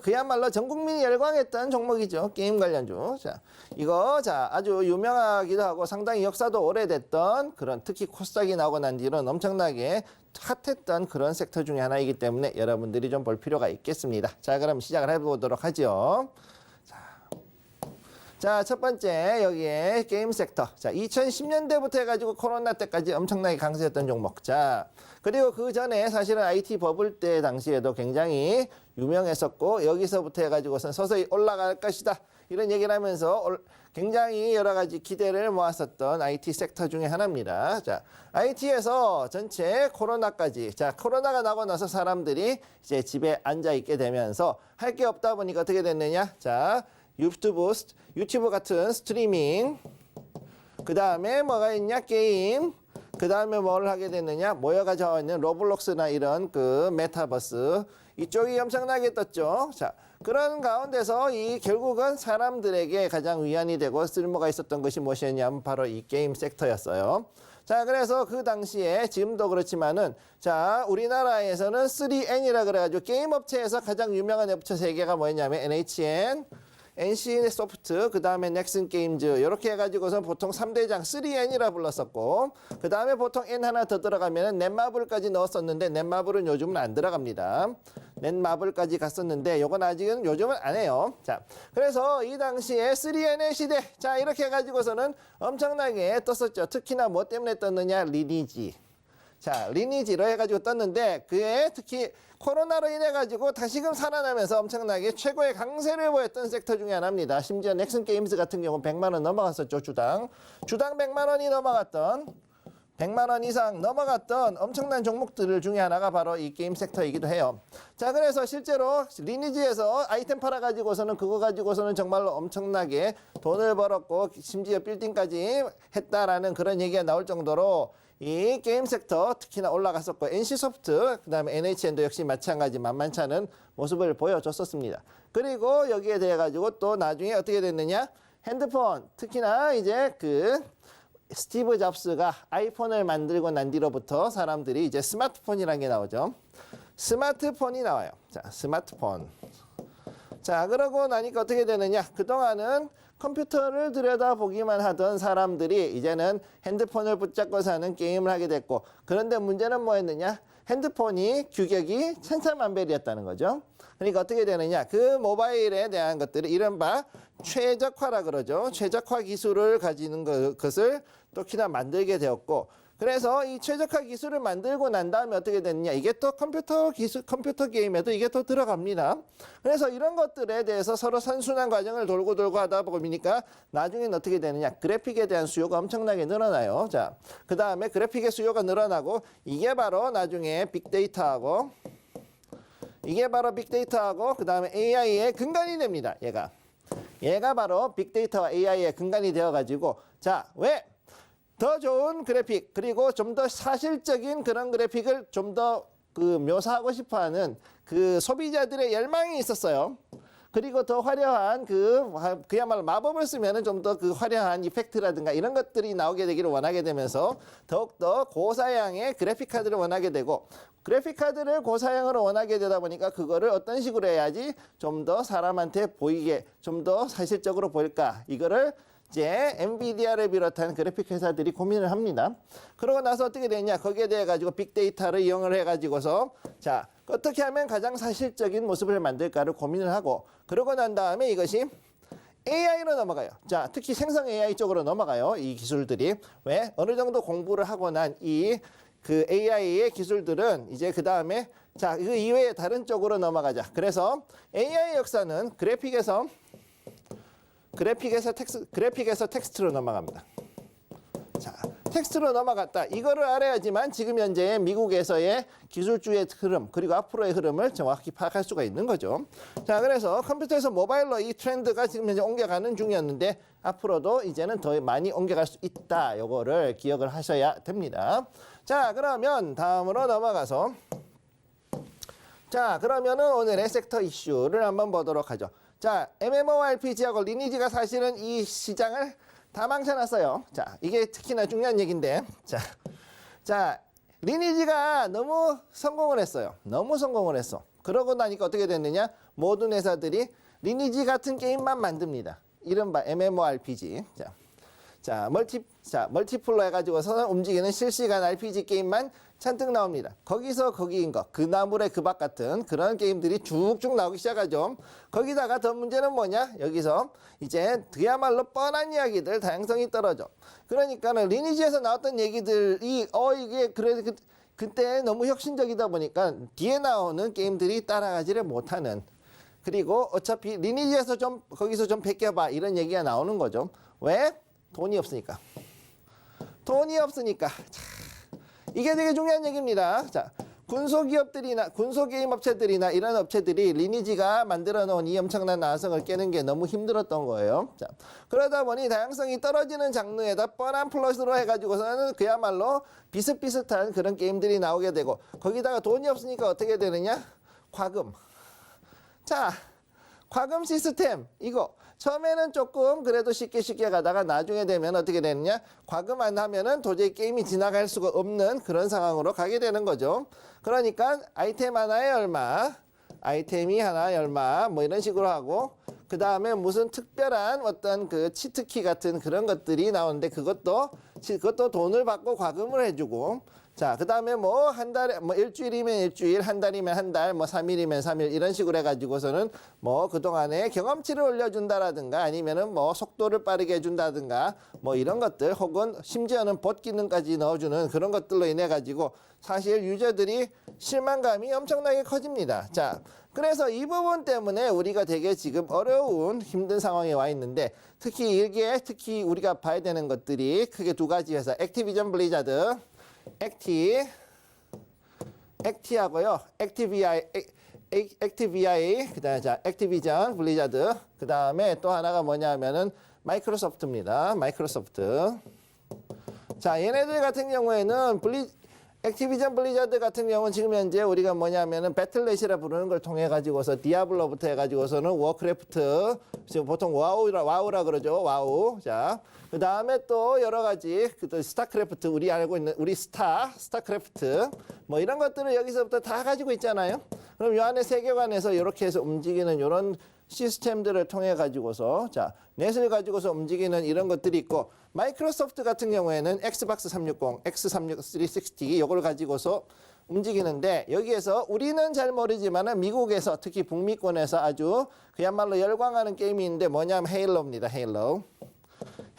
그야말로 전 국민이 열광했던 종목이죠. 게임 관련주. 자, 이거, 자, 아주 유명하기도 하고 상당히 역사도 오래됐던 그런 특히 코스닥이 나오고 난 뒤로는 엄청나게 핫했던 그런 섹터 중에 하나이기 때문에 여러분들이 좀 볼 필요가 있겠습니다. 자, 그럼 시작을 해보도록 하죠. 자, 첫 번째 여기에 게임 섹터. 자, 2010년대부터 해가지고 코로나 때까지 엄청나게 강세였던 종목. 자, 그리고 그 전에 사실은 IT 버블 때 당시에도 굉장히 유명했었고 여기서부터 해가지고선 서서히 올라갈 것이다. 이런 얘기를 하면서 굉장히 여러 가지 기대를 모았었던 IT 섹터 중에 하나입니다. 자, IT에서 전체 코로나까지. 자, 코로나가 나고 나서 사람들이 이제 집에 앉아 있게 되면서 할 게 없다 보니까 어떻게 됐느냐? 자, 유튜브 같은 스트리밍, 그 다음에 뭐가 있냐? 게임, 그 다음에 뭘 하게 됐느냐? 모여가지고 있는 로블록스나 이런 그 메타버스, 이쪽이 엄청나게 떴죠. 자, 그런 가운데서 이 결국은 사람들에게 가장 위안이 되고 쓸모가 있었던 것이 무엇이었냐면 바로 이 게임 섹터였어요. 자, 그래서 그 당시에 지금도 그렇지만은 자, 우리나라에서는 3N이라 그래가지고 게임 업체에서 가장 유명한 업체 세 개가 뭐였냐면 NHN, NC소프트, 그 다음에 넥슨 게임즈 이렇게 해가지고서 보통 3대장 3N이라 불렀었고 그 다음에 보통 N 하나 더 들어가면 넷마블까지 넣었었는데 넷마블은 요즘은 안 들어갑니다. 넷마블까지 갔었는데 요건 아직은 요즘은 안 해요. 자, 그래서 이 당시에 3N의 시대 자 이렇게 해가지고서는 엄청나게 떴었죠. 특히나 뭐 때문에 떴느냐 리니지. 자, 리니지로 해가지고 떴는데 그에 특히 코로나로 인해가지고 다시금 살아나면서 엄청나게 최고의 강세를 보였던 섹터 중에 하나입니다. 심지어 넥슨 게임즈 같은 경우는 100만 원 넘어갔었죠. 주당 100만 원이 넘어갔던 100만 원 이상 넘어갔던 엄청난 종목들 중에 하나가 바로 이 게임 섹터이기도 해요. 자, 그래서 실제로 리니지에서 아이템 팔아가지고서는 그거 가지고서는 정말로 엄청나게 돈을 벌었고 심지어 빌딩까지 했다라는 그런 얘기가 나올 정도로 이 게임 섹터 특히나 올라갔었고 NC소프트 그다음에 NHN도 역시 마찬가지 만만치 않은 모습을 보여줬었습니다. 그리고 여기에 대해 가지고 또 나중에 어떻게 됐느냐? 핸드폰 특히나 이제 그 스티브 잡스가 아이폰을 만들고 난 뒤로부터 사람들이 이제 스마트폰이라는 게 나오죠. 스마트폰이 나와요. 자, 스마트폰. 자, 그러고 나니까 어떻게 되느냐? 그동안은 컴퓨터를 들여다보기만 하던 사람들이 이제는 핸드폰을 붙잡고 사는 게임을 하게 됐고 그런데 문제는 뭐였느냐? 핸드폰이 규격이 천차만별이었다는 거죠. 그러니까 어떻게 되느냐? 그 모바일에 대한 것들을 이른바 최적화라 그러죠. 최적화 기술을 가지는 것을 특히나 만들게 되었고 그래서 이 최적화 기술을 만들고 난 다음에 어떻게 됐느냐. 이게 또 컴퓨터 게임에도 이게 또 들어갑니다. 그래서 이런 것들에 대해서 서로 선순환 과정을 돌고 하다 보니까 나중엔 어떻게 되느냐. 그래픽에 대한 수요가 엄청나게 늘어나요. 자, 그 다음에 그래픽의 수요가 늘어나고 이게 바로 나중에 빅데이터하고 그 다음에 AI의 근간이 됩니다. 얘가 바로 빅데이터와 AI의 근간이 되어가지고 자, 왜? 더 좋은 그래픽 그리고 좀 더 사실적인 그런 그래픽을 좀 더 묘사하고 싶어하는 그 소비자들의 열망이 있었어요. 그리고 더 화려한 그야말로 마법을 쓰면은 좀 더 그 화려한 이펙트라든가 이런 것들이 나오게 되기를 원하게 되면서 더욱더 고사양의 그래픽 카드를 원하게 되고 그래픽 카드를 고사양으로 원하게 되다 보니까 그거를 어떤 식으로 해야지 좀 더 사람한테 보이게 좀 더 사실적으로 보일까 이거를 이제 엔비디아를 비롯한 그래픽 회사들이 고민을 합니다. 그러고 나서 어떻게 되냐? 거기에 대해 가지고 빅데이터를 이용을 해가지고서 자 어떻게 하면 가장 사실적인 모습을 만들까를 고민을 하고 그러고 난 다음에 이것이 AI로 넘어가요. 자, 특히 생성 AI 쪽으로 넘어가요. 이 기술들이. 왜? 어느 정도 공부를 하고 난 그 AI의 기술들은 이제 그 다음에 자, 그 이외에 다른 쪽으로 넘어가자. 그래서 AI 역사는 그래픽에서 텍스트로 넘어갑니다. 자, 텍스트로 넘어갔다. 이거를 알아야지만 지금 현재 미국에서의 기술주의 흐름 그리고 앞으로의 흐름을 정확히 파악할 수가 있는 거죠. 자, 그래서 컴퓨터에서 모바일로 이 트렌드가 지금 현재 옮겨가는 중이었는데 앞으로도 이제는 더 많이 옮겨갈 수 있다. 요거를 기억을 하셔야 됩니다. 자, 그러면 다음으로 넘어가서 자, 그러면은 오늘의 섹터 이슈를 한번 보도록 하죠. 자, MMORPG하고 리니지가 사실은 이 시장을 다 망쳐놨어요. 자, 이게 특히나 중요한 얘기인데. 자, 리니지가 너무 성공을 했어요. 너무 성공을 했어. 그러고 나니까 어떻게 됐느냐? 모든 회사들이 리니지 같은 게임만 만듭니다. 이른바 MMORPG. 자, 멀티플로 해가지고서 움직이는 실시간 RPG 게임만 잔뜩 나옵니다. 거기서 거기인 거, 그 나물의 그 밥 같은 그런 게임들이 쭉쭉 나오기 시작하죠. 거기다가 더 문제는 뭐냐? 여기서 이제 그야말로 뻔한 이야기들, 다양성이 떨어져. 그러니까는 리니지에서 나왔던 얘기들이 이게 그때 너무 혁신적이다 보니까 뒤에 나오는 게임들이 따라가지를 못하는. 그리고 어차피 리니지에서 거기서 좀 베껴봐 이런 얘기가 나오는 거죠. 왜? 돈이 없으니까. 돈이 없으니까. 이게 되게 중요한 얘기입니다. 자, 군소기업들이나 군소게임 업체들이나 이런 업체들이 리니지가 만들어 놓은 이 엄청난 나성을 깨는 게 너무 힘들었던 거예요. 자, 그러다 보니 다양성이 떨어지는 장르에다 뻔한 플러스로 해가지고서는 그야말로 비슷비슷한 그런 게임들이 나오게 되고 거기다가 돈이 없으니까 어떻게 되느냐? 과금. 자, 과금 시스템 이거 처음에는 조금 그래도 쉽게 가다가 나중에 되면 어떻게 되느냐? 과금 안 하면은 도저히 게임이 지나갈 수가 없는 그런 상황으로 가게 되는 거죠. 그러니까 아이템 하나에 얼마, 아이템이 하나에 얼마 뭐 이런 식으로 하고 그 다음에 무슨 특별한 어떤 그 치트키 같은 그런 것들이 나오는데 그것도 돈을 받고 과금을 해주고 자, 그 다음에 뭐 한 달에 뭐 일주일이면 일주일, 한 달이면 한 달, 뭐 3일이면 3일 이런 식으로 해가지고서는 뭐 그동안에 경험치를 올려준다라든가 아니면은 뭐 속도를 빠르게 해준다든가 뭐 이런 것들 혹은 심지어는 봇 기능까지 넣어주는 그런 것들로 인해 가지고 사실 유저들이 실망감이 엄청나게 커집니다. 자, 그래서 이 부분 때문에 우리가 되게 지금 어려운 힘든 상황에 와 있는데 특히 우리가 봐야 되는 것들이 크게 두 가지 회사 액티비전 블리자드 액티하고요. 액티비아이 그다음에 자, 액티비전 블리자드 그다음에 또 하나가 뭐냐면은 마이크로소프트입니다. 마이크로소프트. 자, 얘네들 같은 경우에는 액티비전 블리자드 같은 경우는 지금 현재 우리가 뭐냐면은 배틀넷이라 부르는 걸 통해 가지고서 디아블로부터 해 가지고서는 워크래프트 지금 보통 와우라 그러죠. 와우. 자, 그 다음에 또 여러 가지 또 스타크래프트 우리 알고 있는 우리 스타크래프트 뭐 이런 것들을 여기서부터 다 가지고 있잖아요. 그럼 이 안에 세계관에서 이렇게 해서 움직이는 이런 시스템들을 통해 가지고서 자, 넷을 가지고서 움직이는 이런 것들이 있고 마이크로소프트 같은 경우에는 엑스박스 360, X360 이걸 가지고서 움직이는데 여기에서 우리는 잘 모르지만은 미국에서 특히 북미권에서 아주 그야말로 열광하는 게임이 있는데 뭐냐면 헤일로입니다.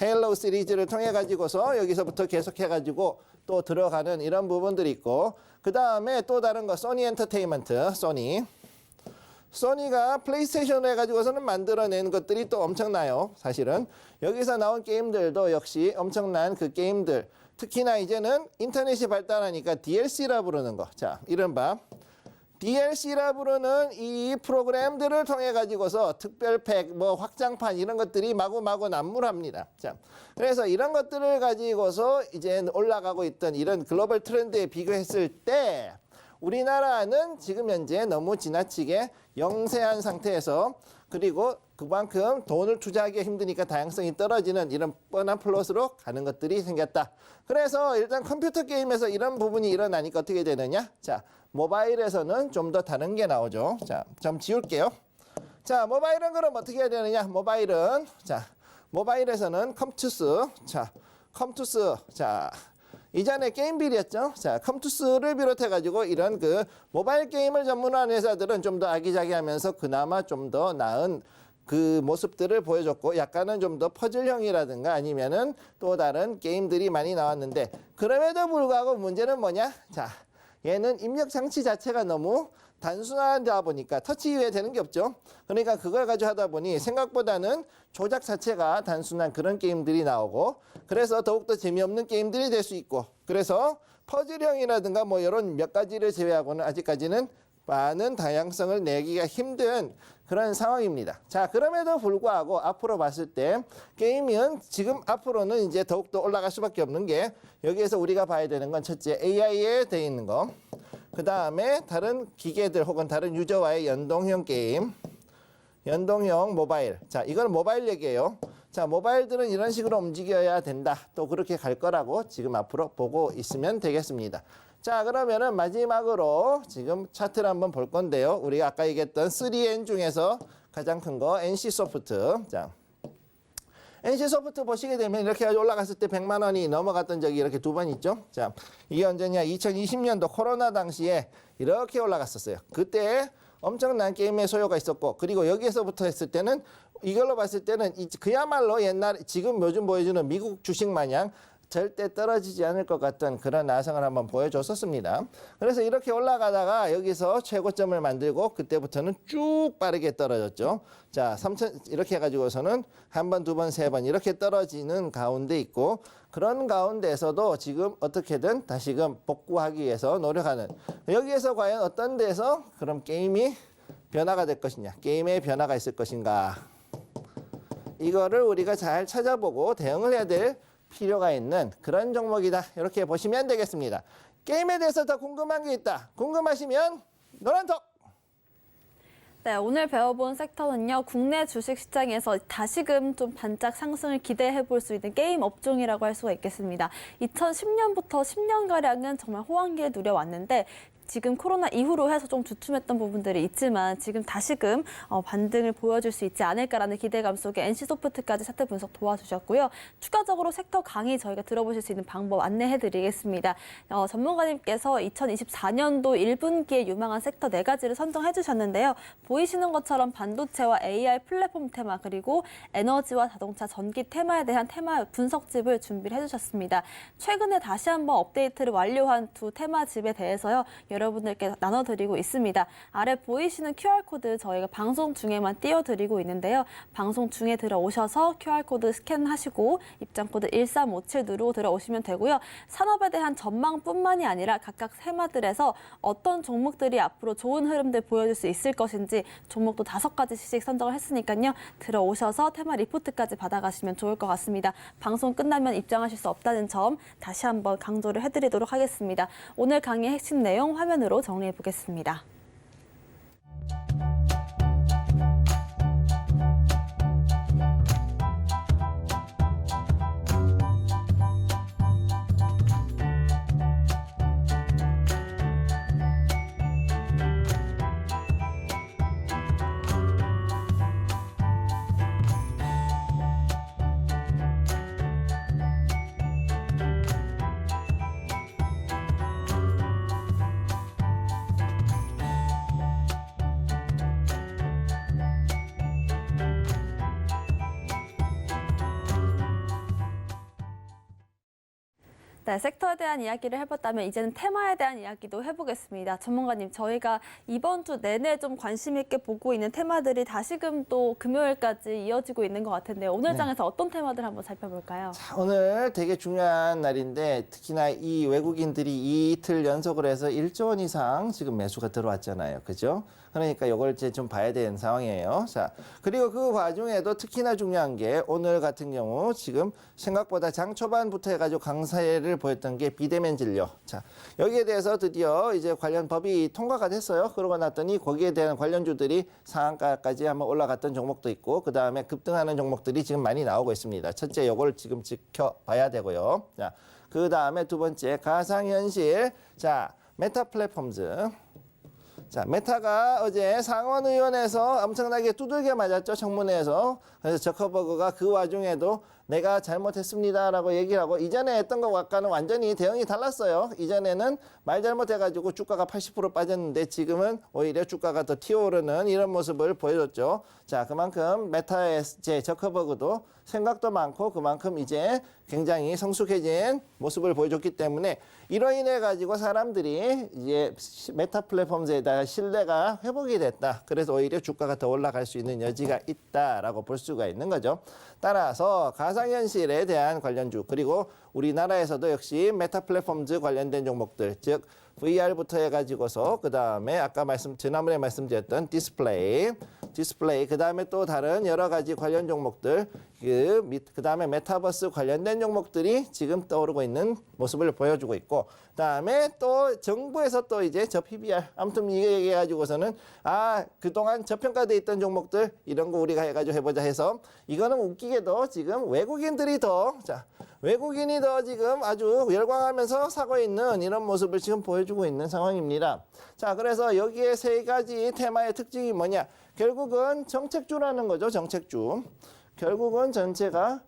헤일로 시리즈를 통해 가지고서 여기서부터 계속해 가지고 또 들어가는 이런 부분들이 있고 그 다음에 또 다른 거 소니 엔터테인먼트 소니가 플레이스테이션을 해가지고서는 만들어낸 것들이 또 엄청나요. 사실은 여기서 나온 게임들도 역시 엄청난 그 게임들 특히나 이제는 인터넷이 발달하니까 DLC라 부르는 거 자, 이른바 DLC라 부르는 이 프로그램들을 통해 가지고서 특별팩, 뭐 확장판 이런 것들이 마구마구 난무합니다. 자, 그래서 이런 것들을 가지고서 이제 올라가고 있던 이런 글로벌 트렌드에 비교했을 때 우리나라는 지금 현재 너무 지나치게 영세한 상태에서 그리고 그만큼 돈을 투자하기가 힘드니까 다양성이 떨어지는 이런 뻔한 플롯으로 가는 것들이 생겼다. 그래서 일단 컴퓨터 게임에서 이런 부분이 일어나니까 어떻게 되느냐? 자, 모바일에서는 좀 더 다른 게 나오죠. 자, 좀 지울게요. 자, 모바일은 그럼 어떻게 해야 되느냐? 모바일에서는 컴투스. 자, 이전에 게임빌이었죠. 자, 컴투스를 비롯해가지고 이런 그 모바일 게임을 전문화한 회사들은 좀 더 아기자기하면서 그나마 좀 더 나은 그 모습들을 보여줬고 약간은 좀 더 퍼즐형이라든가 아니면은 또 다른 게임들이 많이 나왔는데 그럼에도 불구하고 문제는 뭐냐? 자, 얘는 입력 장치 자체가 너무 단순하다 보니까 터치 이외에 되는 게 없죠. 그러니까 그걸 가지고 하다 보니 생각보다는 조작 자체가 단순한 그런 게임들이 나오고 그래서 더욱더 재미없는 게임들이 될 수 있고 그래서 퍼즐형이라든가 뭐 이런 몇 가지를 제외하고는 아직까지는 많은 다양성을 내기가 힘든 그런 상황입니다. 자, 그럼에도 불구하고 앞으로 봤을 때 게임은 지금 앞으로는 이제 더욱더 올라갈 수밖에 없는 게 여기에서 우리가 봐야 되는 건 첫째 AI에 돼 있는 거. 그 다음에 다른 기계들 혹은 다른 유저와의 연동형 게임, 연동형 모바일. 자, 이건 모바일 얘기예요. 자, 모바일들은 이런 식으로 움직여야 된다. 또 그렇게 갈 거라고 지금 앞으로 보고 있으면 되겠습니다. 자, 그러면은 마지막으로 지금 차트를 한번 볼 건데요. 우리가 아까 얘기했던 3N 중에서 가장 큰 거 NC소프트. 자, NC소프트 보시게 되면 이렇게 올라갔을 때 100만 원이 넘어갔던 적이 이렇게 두 번 있죠. 자, 이게 언제냐? 2020년도 코로나 당시에 이렇게 올라갔었어요. 그때 엄청난 게임의 소요가 있었고 그리고 여기에서부터 했을 때는 이걸로 봤을 때는 그야말로 옛날 지금 요즘 보여주는 미국 주식 마냥 절대 떨어지지 않을 것 같던 그런 나성을 한번 보여줬었습니다. 그래서 이렇게 올라가다가 여기서 최고점을 만들고 그때부터는 쭉 빠르게 떨어졌죠. 자, 3천 이렇게 해가지고서는 한 번, 두 번, 세 번 이렇게 떨어지는 가운데 있고 그런 가운데에서도 지금 어떻게든 다시금 복구하기 위해서 노력하는 여기에서 과연 어떤 데서 그럼 게임이 변화가 될 것이냐, 게임의 변화가 있을 것인가 이거를 우리가 잘 찾아보고 대응을 해야 될 필요가 있는 그런 종목이다. 이렇게 보시면 되겠습니다. 게임에 대해서 더 궁금한 게 있다. 궁금하시면 노란톡! 네, 오늘 배워본 섹터는요. 국내 주식시장에서 다시금 좀 반짝 상승을 기대해 볼 수 있는 게임 업종이라고 할 수가 있겠습니다. 2010년부터 10년가량은 정말 호황기를 누려왔는데 지금 코로나 이후로 해서 좀 주춤했던 부분들이 있지만 지금 다시금 반등을 보여줄 수 있지 않을까라는 기대감 속에 NC소프트까지 차트 분석 도와주셨고요. 추가적으로 섹터 강의 저희가 들어보실 수 있는 방법 안내해드리겠습니다. 전문가님께서 2024년도 1분기에 유망한 섹터 4가지를 선정해 주셨는데요. 보이시는 것처럼 반도체와 AI 플랫폼 테마 그리고 에너지와 자동차, 전기 테마에 대한 테마 분석집을 준비를 해주셨습니다. 최근에 다시 한번 업데이트를 완료한 두 테마집에 대해서요. 여러분들께 나눠드리고 있습니다. 아래 보이시는 QR코드 저희가 방송 중에만 띄워드리고 있는데요. 방송 중에 들어오셔서 QR코드 스캔하시고 입장코드 1357 누르고 들어오시면 되고요. 산업에 대한 전망뿐만이 아니라 각각 테마들에서 어떤 종목들이 앞으로 좋은 흐름들 보여줄 수 있을 것인지 종목도 5가지씩 선정을 했으니까요. 들어오셔서 테마 리포트까지 받아가시면 좋을 것 같습니다. 방송 끝나면 입장하실 수 없다는 점 다시 한번 강조를 해드리도록 하겠습니다. 오늘 강의의 핵심 내용 화면으로 정리해 보겠습니다. 네, 섹터에 대한 이야기를 해봤다면 이제는 테마에 대한 이야기도 해보겠습니다. 전문가님, 저희가 이번 주 내내 좀 관심 있게 보고 있는 테마들이 다시금 또 금요일까지 이어지고 있는 것 같은데요. 오늘 장에서 어떤 테마들 한번 살펴볼까요? 자, 오늘 되게 중요한 날인데 특히나 이 외국인들이 이틀 연속으로 해서 1조 원 이상 지금 매수가 들어왔잖아요. 그죠? 그러니까 이걸 이제 좀 봐야 되는 상황이에요. 자, 그리고 그 와중에도 특히나 중요한 게 오늘 같은 경우 지금 생각보다 장 초반부터 해가지고 강세를 보였던 게 비대면 진료. 자, 여기에 대해서 드디어 이제 관련 법이 통과가 됐어요. 그러고 났더니 거기에 대한 관련주들이 상한가까지 한번 올라갔던 종목도 있고 그 다음에 급등하는 종목들이 지금 많이 나오고 있습니다. 첫째, 이걸 지금 지켜봐야 되고요. 자, 그 다음에 두 번째, 가상현실. 자, 메타 플랫폼즈. 자, 메타가 어제 상원의원에서 엄청나게 두들겨 맞았죠, 청문회에서. 그래서 저커버그가 그 와중에도 내가 잘못했습니다라고 얘기를 하고 이전에 했던 것과는 완전히 대응이 달랐어요. 이전에는 말 잘못해가지고 주가가 80% 빠졌는데 지금은 오히려 주가가 더 튀어오르는 이런 모습을 보여줬죠. 자, 그만큼 메타의 제 저커버그도 생각도 많고 그만큼 이제 굉장히 성숙해진 모습을 보여줬기 때문에 이로 인해 가지고 사람들이 이제 메타 플랫폼에 대한 신뢰가 회복이 됐다. 그래서 오히려 주가가 더 올라갈 수 있는 여지가 있다라고 볼 수가 있는 거죠. 따라서 가상현실에 대한 관련주 그리고 우리나라에서도 역시 메타 플랫폼즈 관련된 종목들 즉 VR부터 해가지고서 그 다음에 아까 지난번에 말씀드렸던 디스플레이 그 다음에 또 다른 여러 가지 관련 종목들 그 다음에 메타버스 관련된 종목들이 지금 떠오르고 있는 모습을 보여주고 있고 그 다음에 또 정부에서 또 이제 저 PBR 아무튼 이거 얘기해가지고서는 그동안 저평가돼 있던 종목들 이런 거 우리가 해가지고 해보자 해서 이거는 웃기게도 지금 외국인이 더 지금 아주 열광하면서 사고 있는 이런 모습을 지금 보여주고 있는 상황입니다. 자, 그래서 여기에 세 가지 테마의 특징이 뭐냐? 결국은 정책주라는 거죠. 정책주. 결국은 전체가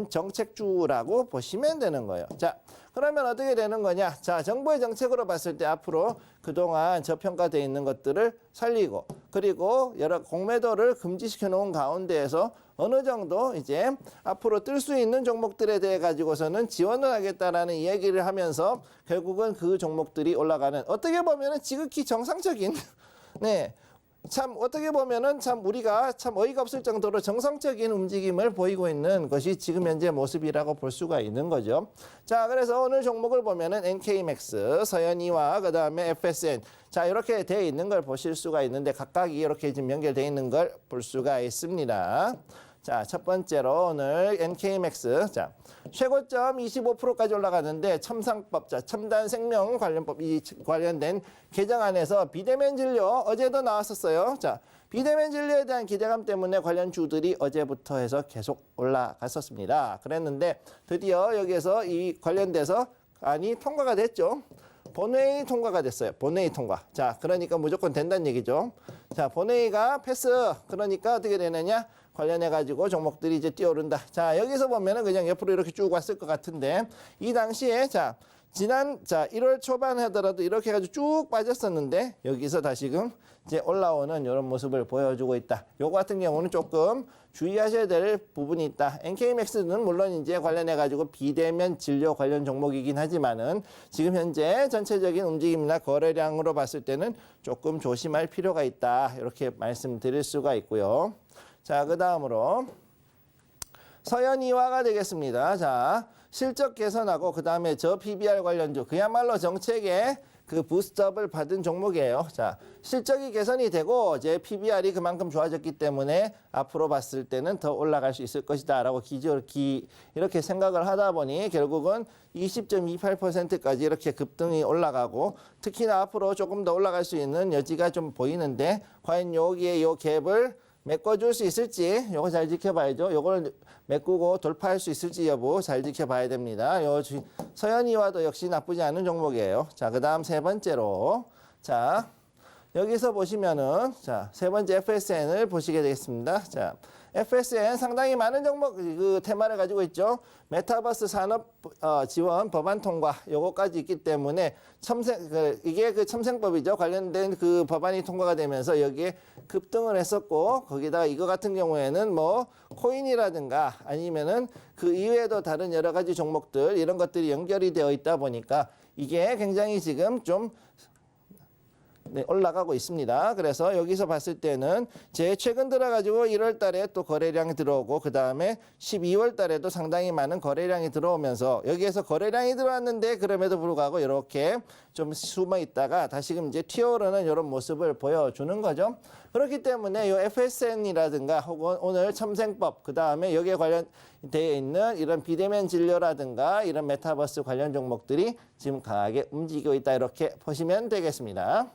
정책주라고 보시면 되는 거예요. 자, 그러면 어떻게 되는 거냐? 자, 정부의 정책으로 봤을 때 앞으로 그동안 저평가되어 있는 것들을 살리고 그리고 여러 공매도를 금지시켜 놓은 가운데에서 어느 정도 이제 앞으로 뜰 수 있는 종목들에 대해 가지고서는 지원을 하겠다라는 이야기를 하면서 결국은 그 종목들이 올라가는 어떻게 보면은 지극히 정상적인 네. 참 어떻게 보면은 참 우리가 참 어이가 없을 정도로 정상적인 움직임을 보이고 있는 것이 지금 현재 모습이라고 볼 수가 있는 거죠. 자, 그래서 오늘 종목을 보면은 NK맥스, 서현이와 그다음에 FSN 자, 이렇게 돼 있는 걸 보실 수가 있는데 각각 이렇게 지금 연결돼 있는 걸 볼 수가 있습니다. 자, 첫 번째로 오늘 NK맥스 자, 최고점 25%까지 올라가는데 첨상법, 자, 첨단 생명 관련법 이 관련된 개정안에서 비대면 진료 어제도 나왔었어요. 자, 비대면 진료에 대한 기대감 때문에 관련 주들이 어제부터 해서 계속 올라갔었습니다. 그랬는데 드디어 여기에서 이 관련돼서 안이 통과가 됐죠. 본회의 통과가 됐어요. 본회의 통과. 자, 그러니까 무조건 된다는 얘기죠. 자, 본회의가 패스. 그러니까 어떻게 되느냐? 관련해가지고 종목들이 이제 뛰어오른다. 자, 여기서 보면은 그냥 옆으로 이렇게 쭉 왔을 것 같은데, 이 당시에, 자, 1월 초반 하더라도 이렇게 해가지고 쭉 빠졌었는데, 여기서 다시금 이제 올라오는 이런 모습을 보여주고 있다. 요거 같은 경우는 조금 주의하셔야 될 부분이 있다. NK맥스는 물론 이제 관련해가지고 비대면 진료 관련 종목이긴 하지만은 지금 현재 전체적인 움직임이나 거래량으로 봤을 때는 조금 조심할 필요가 있다. 이렇게 말씀드릴 수가 있고요. 자, 그 다음으로 서현이화가 되겠습니다. 자, 실적 개선하고 그 다음에 저 PBR 관련주 그야말로 정책의 그 부스트업을 받은 종목이에요. 자, 실적이 개선이 되고 이제 PBR이 그만큼 좋아졌기 때문에 앞으로 봤을 때는 더 올라갈 수 있을 것이다라고 이렇게 생각을 하다 보니 결국은 20.28%까지 이렇게 급등이 올라가고 특히나 앞으로 조금 더 올라갈 수 있는 여지가 좀 보이는데 과연 여기에 요 갭을 메꿔줄 수 있을지 요거 잘 지켜봐야죠. 요걸 메꾸고 돌파할 수 있을지 여부 잘 지켜봐야 됩니다. 요 서현이와도 역시 나쁘지 않은 종목이에요. 자, 그 다음 세 번째로 자 여기서 보시면은 자 세 번째 FSN을 보시게 되겠습니다. 자, FSN 상당히 많은 종목 그 테마를 가지고 있죠. 메타버스 산업 지원 법안 통과 요거까지 있기 때문에 이게 그 첨생법이죠. 관련된 그 법안이 통과가 되면서 여기에 급등을 했었고 거기다가 이거 같은 경우에는 뭐 코인이라든가 아니면은 그 이외에도 다른 여러 가지 종목들 이런 것들이 연결이 되어 있다 보니까 이게 굉장히 지금 좀 네, 올라가고 있습니다. 그래서 여기서 봤을 때는 제 최근 들어가지고 1월 달에 또 거래량이 들어오고 그 다음에 12월 달에도 상당히 많은 거래량이 들어오면서 여기에서 거래량이 들어왔는데 그럼에도 불구하고 이렇게 좀 숨어 있다가 다시금 이제 튀어오르는 이런 모습을 보여주는 거죠. 그렇기 때문에 이 FSN이라든가 혹은 오늘 첨생법 그 다음에 여기에 관련되어 있는 이런 비대면 진료라든가 이런 메타버스 관련 종목들이 지금 강하게 움직이고 있다 이렇게 보시면 되겠습니다.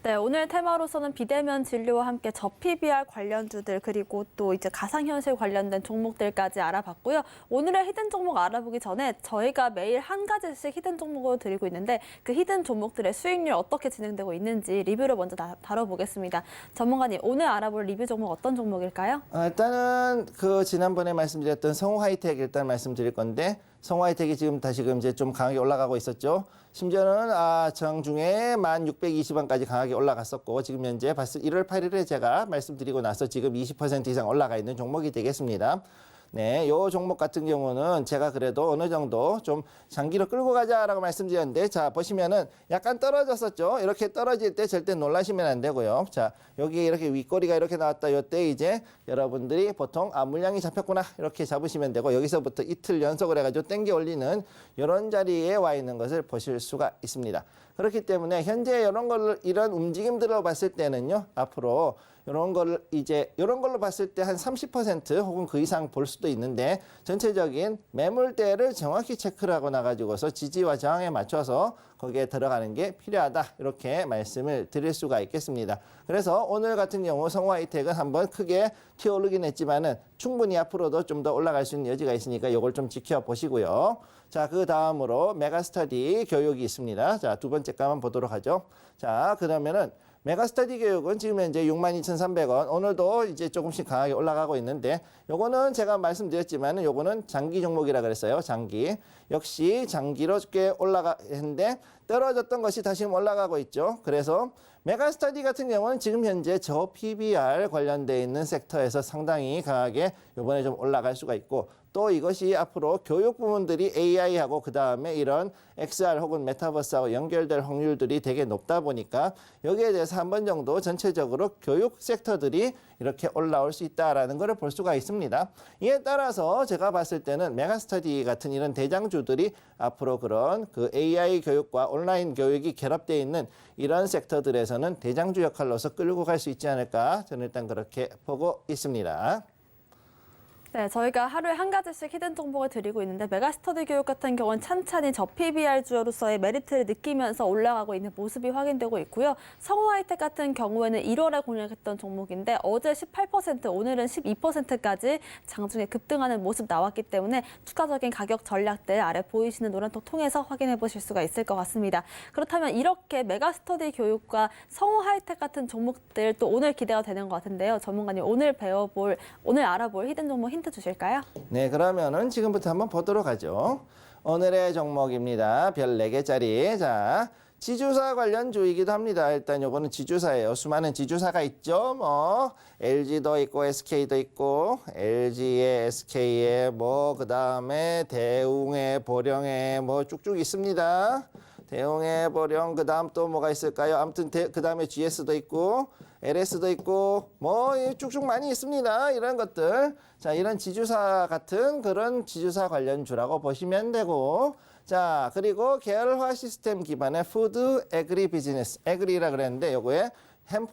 네, 오늘 테마로서는 비대면 진료와 함께 저PBR 관련주들 그리고 또 이제 가상현실 관련된 종목들까지 알아봤고요. 오늘의 히든 종목 알아보기 전에 저희가 매일 한 가지씩 히든 종목을 드리고 있는데 그 히든 종목들의 수익률 어떻게 진행되고 있는지 리뷰를 먼저 다뤄보겠습니다. 전문가님, 오늘 알아볼 리뷰 종목 어떤 종목일까요? 일단은 그 지난번에 말씀드렸던 성우하이텍 일단 말씀드릴 건데 성우하이텍이 지금 다시금 이제 좀 강하게 올라가고 있었죠. 심지어는 정중에 1620원까지 강하게 올라갔었고 지금 현재 1월 8일에 제가 말씀드리고 나서 지금 20% 이상 올라가 있는 종목이 되겠습니다. 네, 요 종목 같은 경우는 제가 그래도 어느 정도 좀 장기로 끌고 가자라고 말씀드렸는데 자, 보시면은 약간 떨어졌었죠. 이렇게 떨어질 때 절대 놀라시면 안 되고요. 자, 여기 이렇게 윗꼬리가 이렇게 나왔다. 요때 이제 여러분들이 보통 물량이 잡혔구나 이렇게 잡으시면 되고 여기서부터 이틀 연속을 해가지고 땡겨 올리는 이런 자리에 와 있는 것을 보실 수가 있습니다. 그렇기 때문에 현재 이런 움직임들을 봤을 때는요, 앞으로 이런 걸로 봤을 때 한 30% 혹은 그 이상 볼 수도 있는데 전체적인 매물대를 정확히 체크를 하고 나가지고서 지지와 저항에 맞춰서 거기에 들어가는 게 필요하다 이렇게 말씀을 드릴 수가 있겠습니다. 그래서 오늘 같은 경우 성우하이텍은 한번 크게 튀어오르긴 했지만은 충분히 앞으로도 좀 더 올라갈 수 있는 여지가 있으니까 이걸 좀 지켜보시고요. 자, 그 다음으로 메가스터디 교육이 있습니다. 자, 두 번째 거 한번 보도록 하죠. 자, 그러면은 메가스터디 교육은 지금 현재 62,300원. 오늘도 이제 조금씩 강하게 올라가고 있는데 요거는 제가 말씀드렸지만은 요거는 장기 종목이라 그랬어요. 장기. 역시 장기로 꽤 올라가는데 떨어졌던 것이 다시 올라가고 있죠. 그래서 메가스터디 같은 경우는 지금 현재 저 PBR 관련돼 있는 섹터에서 상당히 강하게 요번에 좀 올라갈 수가 있고 또 이것이 앞으로 교육 부문들이 AI하고 그 다음에 이런 XR 혹은 메타버스하고 연결될 확률들이 되게 높다 보니까 여기에 대해서 한 번 정도 전체적으로 교육 섹터들이 이렇게 올라올 수 있다라는 것을 볼 수가 있습니다. 이에 따라서 제가 봤을 때는 메가스터디 같은 이런 대장주들이 앞으로 그런 그 AI 교육과 온라인 교육이 결합되어 있는 이런 섹터들에서는 대장주 역할로서 끌고 갈 수 있지 않을까 저는 일단 그렇게 보고 있습니다. 네, 저희가 하루에 한 가지씩 히든 정보를 드리고 있는데 메가스터디 교육 같은 경우는 찬찬히 저PBR 주로서의 메리트를 느끼면서 올라가고 있는 모습이 확인되고 있고요. 성우하이텍 같은 경우에는 1월에 공략했던 종목인데 어제 18%, 오늘은 12%까지 장중에 급등하는 모습 나왔기 때문에 추가적인 가격 전략들 아래 보이시는 노란톡 통해서 확인해 보실 수가 있을 것 같습니다. 그렇다면 이렇게 메가스터디 교육과 성우하이텍 같은 종목들 또 오늘 기대가 되는 것 같은데요. 전문가님 오늘 알아볼 히든 종목 힌트 주실까요? 네, 그러면은 지금부터 한번 보도록 하죠. 오늘의 종목입니다. 별 4개짜리. 자, 지주사 관련주이기도 합니다. 일단 요거는 지주사예요. 수많은 지주사가 있죠. 뭐 LG도 있고 SK도 있고 LG에 SK에 뭐 그다음에 대웅에 보령에 뭐 쭉쭉 있습니다. 대웅에 보령 그다음 또 뭐가 있을까요? 아무튼 그다음에 GS도 있고 LS도 있고 뭐 쭉쭉 많이 있습니다. 이런 것들. 자, 이런 지주사 같은 그런 지주사 관련주라고 보시면 되고 자, 그리고 계열화 시스템 기반의 푸드 에그리 비즈니스. 에그리라 그랬는데 요거에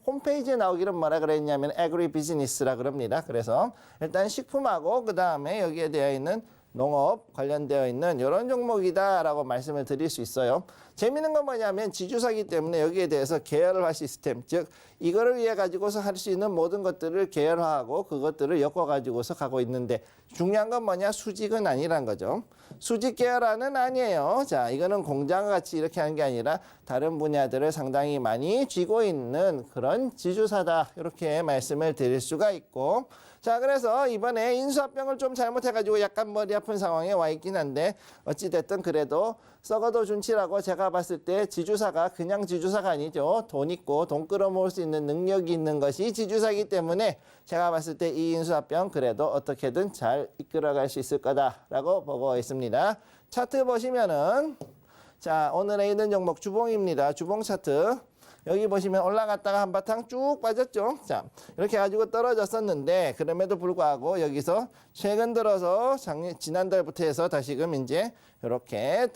홈페이지에 나오기는 뭐라 그랬냐면 에그리 비즈니스라 그럽니다. 그래서 일단 식품하고 그다음에 여기에 되어 있는 농업 관련되어 있는 이런 종목이다라고 말씀을 드릴 수 있어요. 재미있는 건 뭐냐면 지주사기 때문에 여기에 대해서 계열화 시스템, 즉 이거를 위해 가지고서 할 수 있는 모든 것들을 계열화하고 그것들을 엮어 가지고서 가고 있는데 중요한 건 뭐냐? 수직은 아니란 거죠. 수직 계열화는 아니에요. 자, 이거는 공장과 같이 이렇게 하는 게 아니라 다른 분야들을 상당히 많이 쥐고 있는 그런 지주사다. 이렇게 말씀을 드릴 수가 있고 자, 그래서 이번에 인수합병을 좀 잘못해가지고 약간 머리 아픈 상황에 와 있긴 한데 어찌됐든 그래도 썩어도 준치라고 제가 봤을 때 지주사가 그냥 지주사가 아니죠. 돈 있고 돈 끌어모을 수 있는 능력이 있는 것이 지주사이기 때문에 제가 봤을 때 이 인수합병 그래도 어떻게든 잘 이끌어갈 수 있을 거다라고 보고 있습니다. 차트 보시면은 자, 오늘의 있는 종목 주봉입니다. 주봉 차트. 여기 보시면 올라갔다가 한바탕 쭉 빠졌죠. 자, 이렇게 가지고 떨어졌었는데 그럼에도 불구하고 여기서 최근 들어서 지난달부터 해서 다시금 이제 이렇게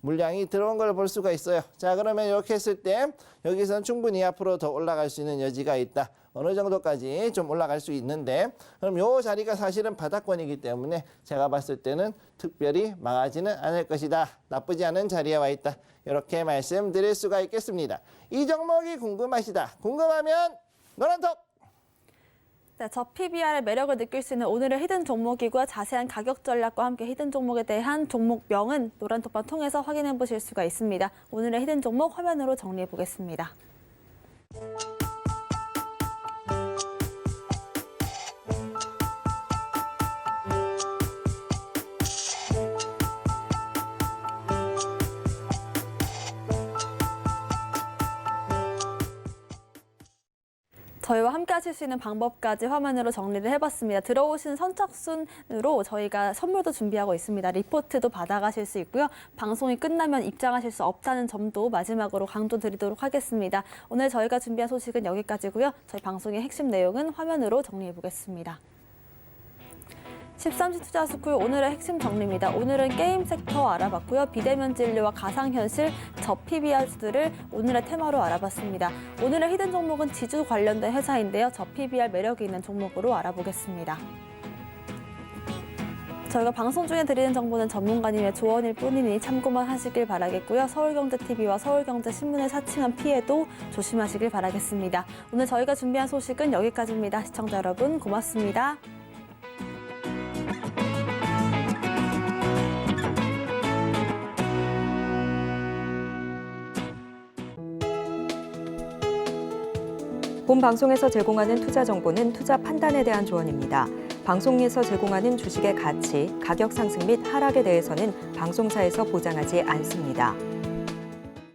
물량이 들어온 걸 볼 수가 있어요. 자, 그러면 이렇게 했을 때 여기선 충분히 앞으로 더 올라갈 수 있는 여지가 있다. 어느 정도까지 좀 올라갈 수 있는데, 그럼 요 자리가 사실은 바닥권이기 때문에 제가 봤을 때는 특별히 망하지는 않을 것이다. 나쁘지 않은 자리에 와 있다. 이렇게 말씀드릴 수가 있겠습니다. 이 종목이 궁금하시다. 궁금하면 노란톡! 네, 저 PBR의 매력을 느낄 수 있는 오늘의 히든 종목이고요. 자세한 가격 전략과 함께 히든 종목에 대한 종목명은 노란톡방 통해서 확인해 보실 수가 있습니다. 오늘의 히든 종목 화면으로 정리해 보겠습니다. 저희와 함께 하실 수 있는 방법까지 화면으로 정리를 해봤습니다. 들어오신 선착순으로 저희가 선물도 준비하고 있습니다. 리포트도 받아가실 수 있고요. 방송이 끝나면 입장하실 수 없다는 점도 마지막으로 강조드리도록 하겠습니다. 오늘 저희가 준비한 소식은 여기까지고요. 저희 방송의 핵심 내용은 화면으로 정리해보겠습니다. 13시 투자스쿨 오늘의 핵심 정리입니다. 오늘은 게임 섹터 알아봤고요. 비대면 진료와 가상현실, 저PBR들을 오늘의 테마로 알아봤습니다. 오늘의 히든 종목은 지주 관련된 회사인데요. 저PBR 매력이 있는 종목으로 알아보겠습니다. 저희가 방송 중에 드리는 정보는 전문가님의 조언일 뿐이니 참고만 하시길 바라겠고요. 서울경제TV와 서울경제신문의 사칭한 피해도 조심하시길 바라겠습니다. 오늘 저희가 준비한 소식은 여기까지입니다. 시청자 여러분 고맙습니다. 본 방송에서 제공하는 투자 정보는 투자 판단에 대한 조언입니다. 방송에서 제공하는 주식의 가치, 가격 상승 및 하락에 대해서는 방송사에서 보장하지 않습니다.